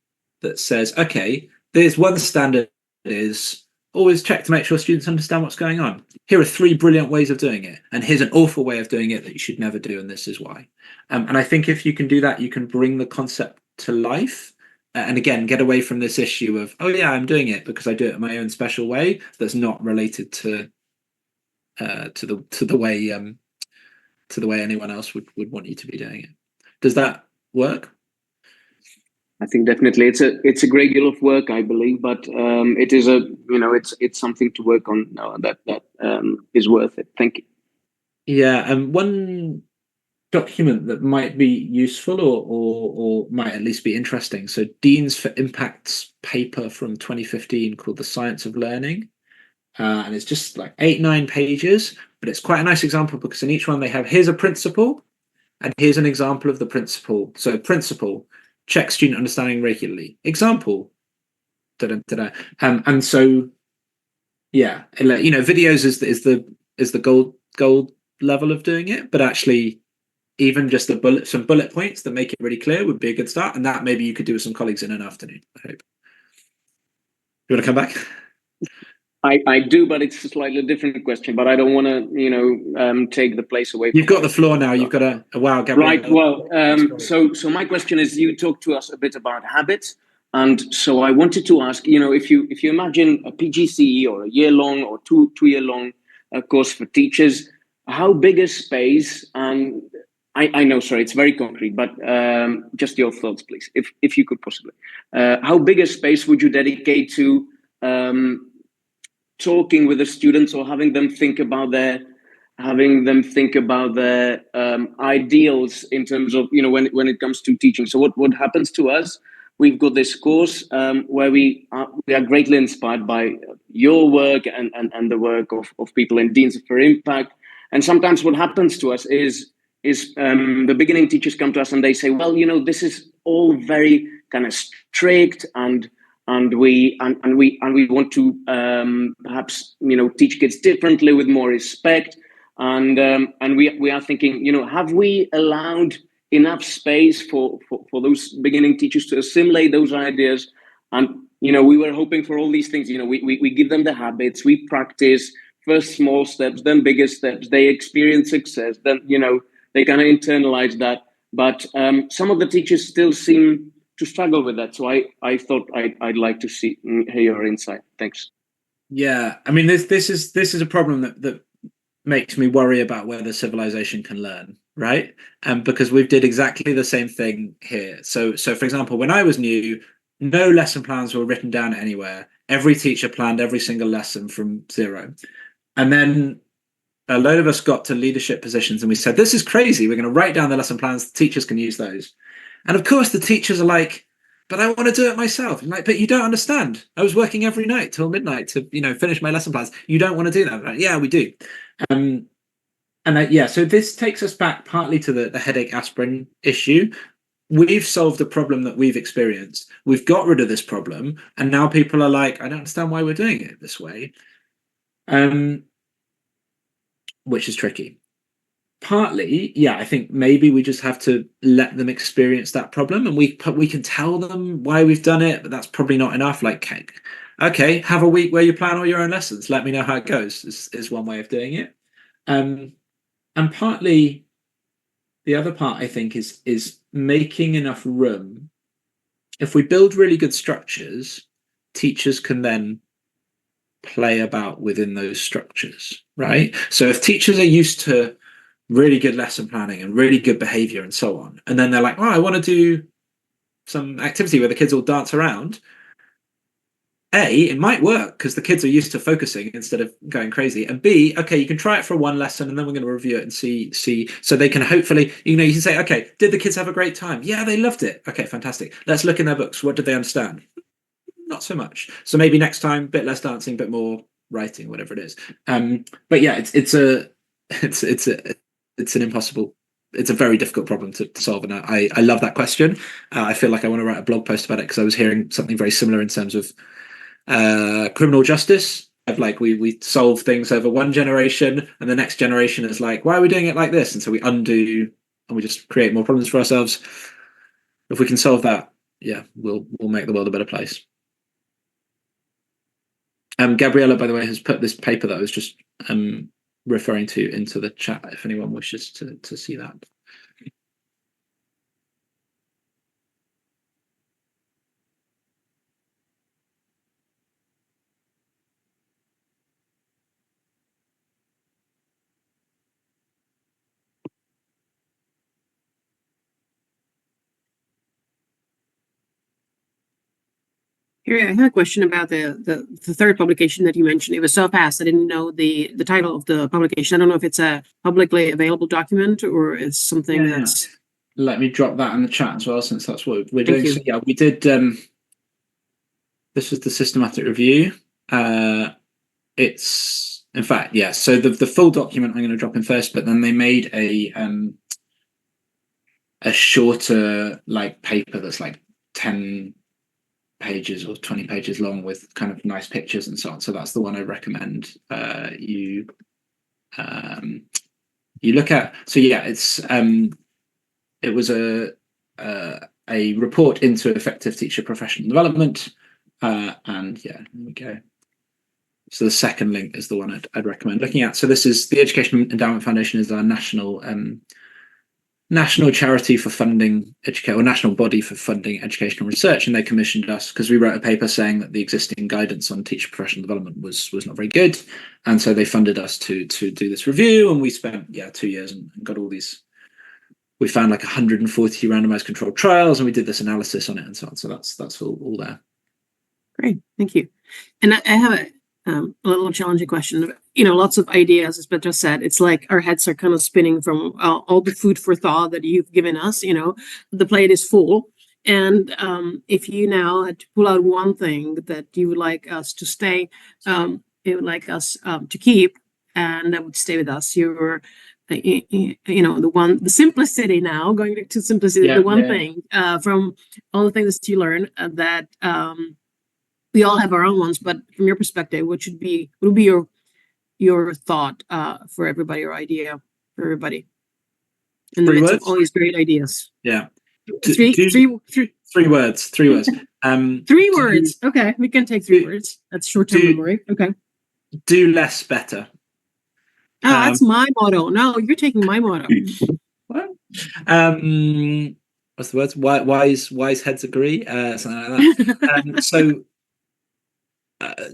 that says, okay, there's one standard is always check to make sure students understand what's going on. Here are 3 brilliant ways of doing it, and here's an awful way of doing it that you should never do, and this is why. And I think if you can do that, you can bring the concept to life, and again, get away from this issue of, oh yeah, I'm doing it because I do it in my own special way that's not related to the way anyone else would want you to be doing it. Does that work? I think definitely it's a great deal of work, I believe, but it is it's something to work on now, and that is worth it. Thank you. Yeah, and one document that might be useful or might at least be interesting. So Deans for Impact's paper from 2015 called The Science of Learning. And it's just like 8-9 pages, but it's quite a nice example because in each one they have, here's a principle and here's an example of the principle. So principle, check student understanding regularly. Example, and so yeah, videos is the gold level of doing it, but actually even just some bullet points that make it really clear would be a good start, and that maybe you could do with some colleagues in an afternoon, I hope. You want to come back? I do, but it's a slightly different question. But I don't want to, take the place away. You've got the floor now. You've got wow, Gabriel. Right. Well, so my question is, you talked to us a bit about habits, and so I wanted to ask, if you imagine a PGCE or a year-long or two-year-long course for teachers, how big a space? And I know, sorry, it's very concrete, but just your thoughts, please, if you could possibly. How big a space would you dedicate to talking with the students or having them think about their ideals in terms of when it comes to teaching? So what happens to us? We've got this course where we are greatly inspired by your work and the work of people in Deans for Impact. And sometimes what happens to us is the beginning teachers come to us and they say, well, this is all very kind of strict and we want to perhaps teach kids differently with more respect, and we are thinking, have we allowed enough space for those beginning teachers to assimilate those ideas? And we were hoping for all these things. We give them the habits, we practice first small steps, then bigger steps. They experience success, then they kind of internalize that. But some of the teachers still seem to struggle with that. So I thought I'd like to hear your insight. Thanks. Yeah, I mean, this is a problem that makes me worry about whether civilization can learn, right? Because we did exactly the same thing here. So for example, when I was new, no lesson plans were written down anywhere. Every teacher planned every single lesson from zero. And then a load of us got to leadership positions and we said, this is crazy. We're going to write down the lesson plans. The teachers can use those. And of course, the teachers are like, but I want to do it myself. I'm like, but you don't understand. I was working every night till midnight to, finish my lesson plans. You don't want to do that. Like, yeah, we do. So this takes us back partly to the headache aspirin issue. We've solved a problem that we've experienced. We've got rid of this problem. And now people are like, I don't understand why we're doing it this way. Which is tricky. Partly, I think maybe we just have to let them experience that problem, and we can tell them why we've done it, but that's probably not enough. Like, okay, have a week where you plan all your own lessons. Let me know how it goes. Is one way of doing it. And partly, the other part I think is making enough room. If we build really good structures, teachers can then play about within those structures, right? So if teachers are used to really good lesson planning and really good behavior and so on, and then they're like, I want to do some activity where the kids all dance around, it might work because the kids are used to focusing instead of going crazy, and B, okay, you can try it for one lesson and then we're going to review it and see so they can hopefully, you can say, okay, did the kids have a great time? Yeah, they loved it. Okay, fantastic. Let's look in their books. What did they understand? Not so much. So maybe next time, bit less dancing, bit more writing, whatever it is. But yeah, it's an impossible, it's a very difficult problem to solve. And I love that question. I feel like I want to write a blog post about it because I was hearing something very similar in terms of criminal justice. Of like we solve things over one generation and the next generation is like, why are we doing it like this? And so we undo and we just create more problems for ourselves. If we can solve that, we'll make the world a better place. Gabriella, by the way, has put this paper that I was just referring to into the chat if anyone wishes to see that. Here, I have a question about the third publication that you mentioned. It was so fast, I didn't know the title of the publication. I don't know if it's a publicly available document or it's something that's... Let me drop that in the chat as well, since that's what we're doing. Thank you. So we did, this was the systematic review. It's, in fact, so the full document I'm going to drop in first, but then they made a shorter paper that's 10 pages or 20 pages long with kind of nice pictures and so on. So that's the one I recommend you look at. So it's it was a report into effective teacher professional development, and here we go. So the second link is the one I'd recommend looking at. So this is the Education Endowment Foundation is our national charity for funding education, or national body for funding educational research, and they commissioned us because we wrote a paper saying that the existing guidance on teacher professional development was not very good, and so they funded us to do this review, and we spent 2 years and got all these. We found 140 randomized controlled trials, and we did this analysis on it and so on. So that's all there. Great, thank you. And I have a little challenging question. Lots of ideas, as Petra said. It's like our heads are kind of spinning from all the food for thought that you've given us. The plate is full. And if you now had to pull out one thing that you would like us to stay, you would like us to keep, and that would stay with us, the simplicity now, going to simplicity, thing from all the things that you learn that we all have our own ones, but from your perspective, what would be your thought for everybody, or idea for everybody in the midst of all these great ideas? Three words. 3 words. 3 words. Okay, we can take 3 words. That's short-term memory. Okay. Do less better. That's my motto. No, you're taking my motto. What? What's the words? Wise heads agree. Something like that. So,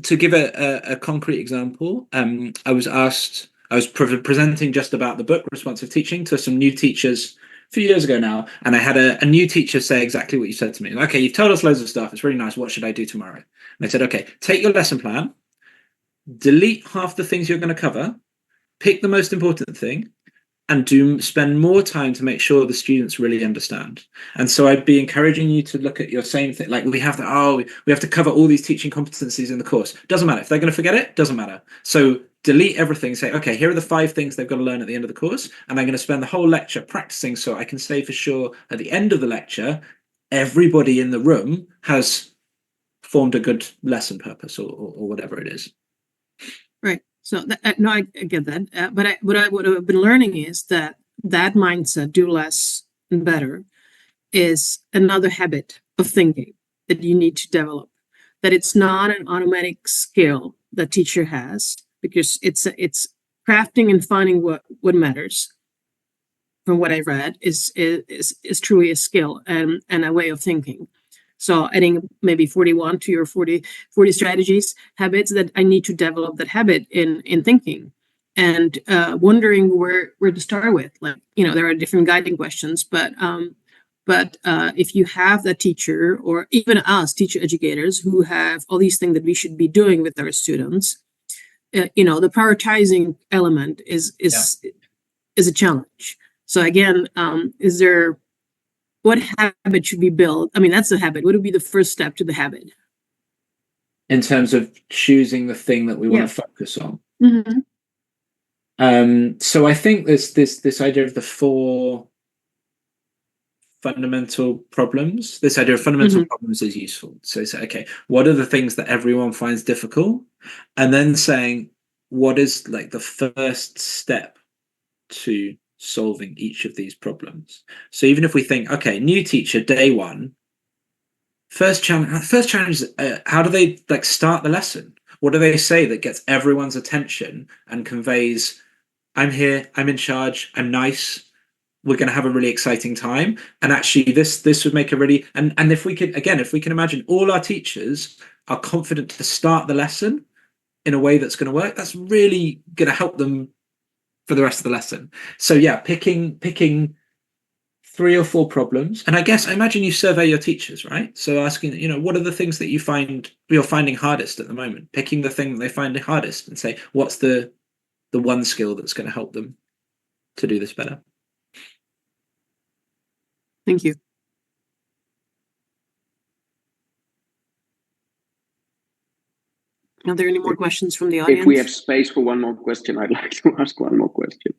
to give a concrete example, I was asked I was presenting just about the book Responsive Teaching to some new teachers a few years ago now, and I had a new teacher say exactly what you said to me. Okay, you've told us loads of stuff. It's really nice. What should I do tomorrow? And I said, okay, take your lesson plan, delete half the things you're going to cover, pick the most important thing, and spend more time to make sure the students really understand. And so I'd be encouraging you to look at your same thing. Like we have to cover all these teaching competencies in the course. Doesn't matter. If they're going to forget it, doesn't matter. So delete everything, say, okay, here are the 5 things they've got to learn at the end of the course. And I'm going to spend the whole lecture practicing so I can say for sure at the end of the lecture, everybody in the room has formed a good lesson purpose or whatever it is. Right. So no, I get that. But what I've been learning is that mindset, do less and better, is another habit of thinking that you need to develop. That it's not an automatic skill that teacher has, because it's crafting and finding what matters. From what I read, is truly a skill and a way of thinking. So adding maybe 41 to your 40 strategies, habits that I need to develop that habit in thinking, and wondering where to start with. Like, there are different guiding questions, but if you have that teacher, or even us teacher educators who have all these things that we should be doing with our students, the prioritizing element is a challenge. So again, what habit should be built? I mean, that's a habit. What would be the first step to the habit? In terms of choosing the thing that we want to focus on. Mm-hmm. So I think there's this idea of the 4 fundamental problems. This idea of fundamental problems is useful. So say, okay, what are the things that everyone finds difficult? And then saying, what is like the first step to solving each of these problems? So even if we think, okay, new teacher, day 1, first challenge is how do they start the lesson? What do they say that gets everyone's attention and conveys, I'm here, I'm in charge, I'm nice, we're going to have a really exciting time? And actually this would make a really, and if we can imagine all our teachers are confident to start the lesson in a way that's going to work, that's really going to help them for the rest of the lesson. So yeah, picking 3 or 4 problems. And I imagine you survey your teachers, right? So asking, what are the things that you're finding hardest at the moment? Picking the thing that they find hardest and say, what's the one skill that's going to help them to do this better? Thank you. Are there any more questions from the audience? If we have space for one more question, I'd like to ask one more question.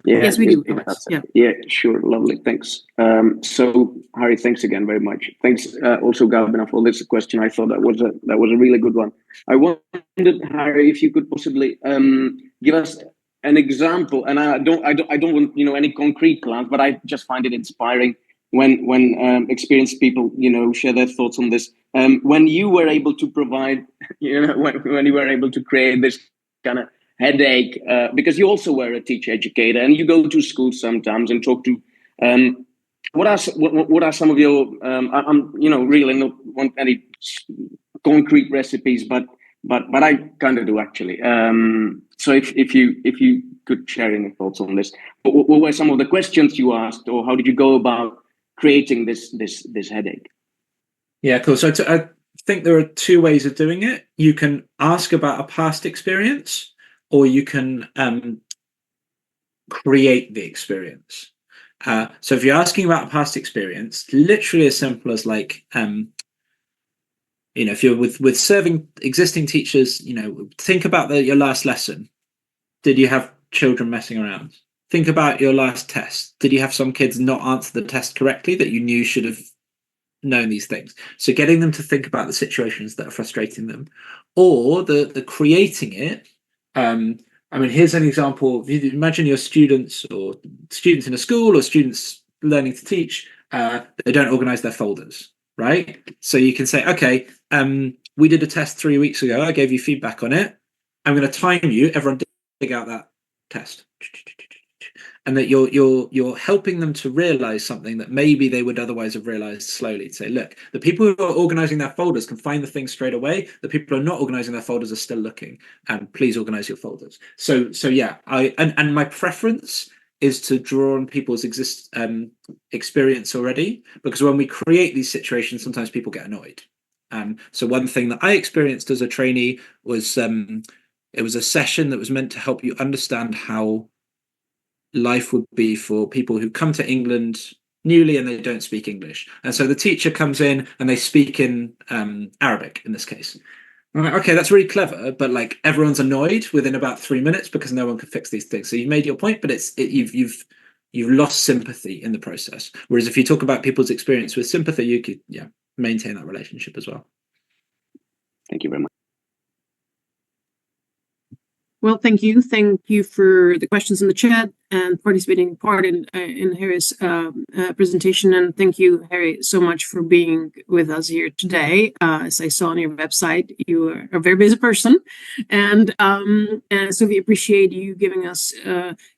Yeah, yes, we do. Yeah, sure. Lovely. Thanks. So, Harry, thanks again very much. Thanks also, Gabina, for this question. I thought that was a really good one. I wondered, Harry, if you could possibly give us an example. And I don't want any concrete plans, but I just find it inspiring when experienced people share their thoughts on this. When you were able to provide, when you were able to create this kind of headache, because you also were a teacher educator and you go to school sometimes and talk to what are some of your I'm really not want any concrete recipes, but I kind of do actually. So if you could share any thoughts on this, what were some of the questions you asked, or how did you go about creating this headache? Yeah, cool. So I think there are 2 ways of doing it. You can ask about a past experience, or you can create the experience. So if you're asking about a past experience, literally as simple as if you're with serving existing teachers, think about your last lesson. Did you have children messing around? Think about your last test. Did you have some kids not answer the test correctly that you knew should have known these things? So getting them to think about the situations that are frustrating them, or the creating it. Here's an example. If you imagine your students in a school, or students learning to teach, they don't organize their folders, right? So you can say, okay, we did a test 3 weeks ago. I gave you feedback on it. I'm going to time you. Everyone dig out that test. and that you're helping them to realize something that maybe they would otherwise have realized slowly. To say, look, the people who are organizing their folders can find the things straight away. The people who are not organizing their folders are still looking, and please organize your folders. So yeah, and my preference is to draw on people's experience already, because when we create these situations, sometimes people get annoyed. So one thing that I experienced as a trainee was it was a session that was meant to help you understand how life would be for people who come to England newly and they don't speak English. And so the teacher comes in and they speak in Arabic in this case. I'm like, okay, that's really clever, but like everyone's annoyed within about 3 minutes because no one can fix these things. So you've made your point, but you've lost sympathy in the process. Whereas if you talk about people's experience with sympathy, you could maintain that relationship as well. Thank you very much. Well, thank you. Thank you for the questions in the chat and participating part in Harry's presentation. And thank you, Harry, so much for being with us here today. As I saw on your website, you are a very busy person. And so we appreciate you giving us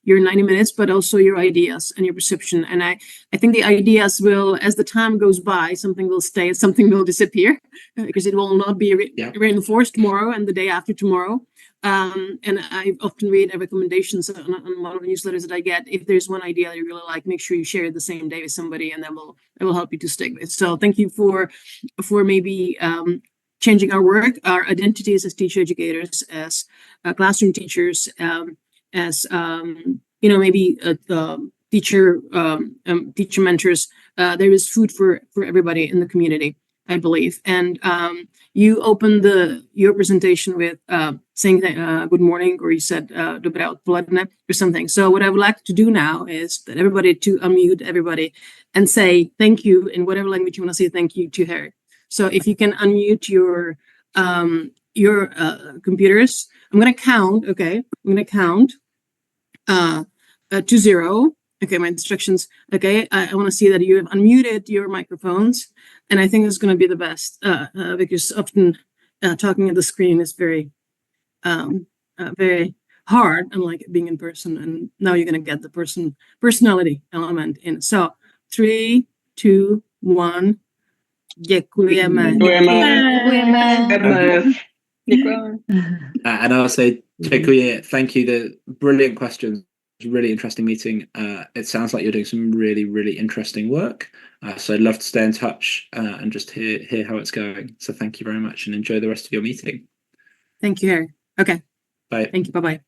your 90 minutes, but also your ideas and your perception. And I think the ideas will, as the time goes by, something will stay, something will disappear, because it will not be reinforced tomorrow and the day after tomorrow. And I often read recommendations on one of the newsletters that I get. If there's one idea that you really like, make sure you share it the same day with somebody, and that will help you to stick with. So thank you for maybe changing our work, our identities as teacher educators, as classroom teachers, as maybe teacher mentors. There is food for everybody in the community, I believe. And you opened your presentation with saying good morning, or you said dobré odpoledne or something. So what I would like to do now is that everybody to unmute everybody and say thank you in whatever language you want to say thank you to Harry. So if you can unmute your computers, I'm going to count. Okay, I'm going to count to 0. Okay, my instructions. Okay, I want to see that you have unmuted your microphones, and I think it's going to be the best because often talking at the screen is very hard, unlike being in person. And now you're going to get the personality element in. So 3, 2, 1. Děkujeme. And I'll say děkuji. Thank you. The brilliant questions. Really interesting meeting. It sounds like you're doing some really, really interesting work. So I'd love to stay in touch and just hear how it's going. So thank you very much and enjoy the rest of your meeting. Thank you, Harry. Okay. Bye. Thank you. Bye-bye.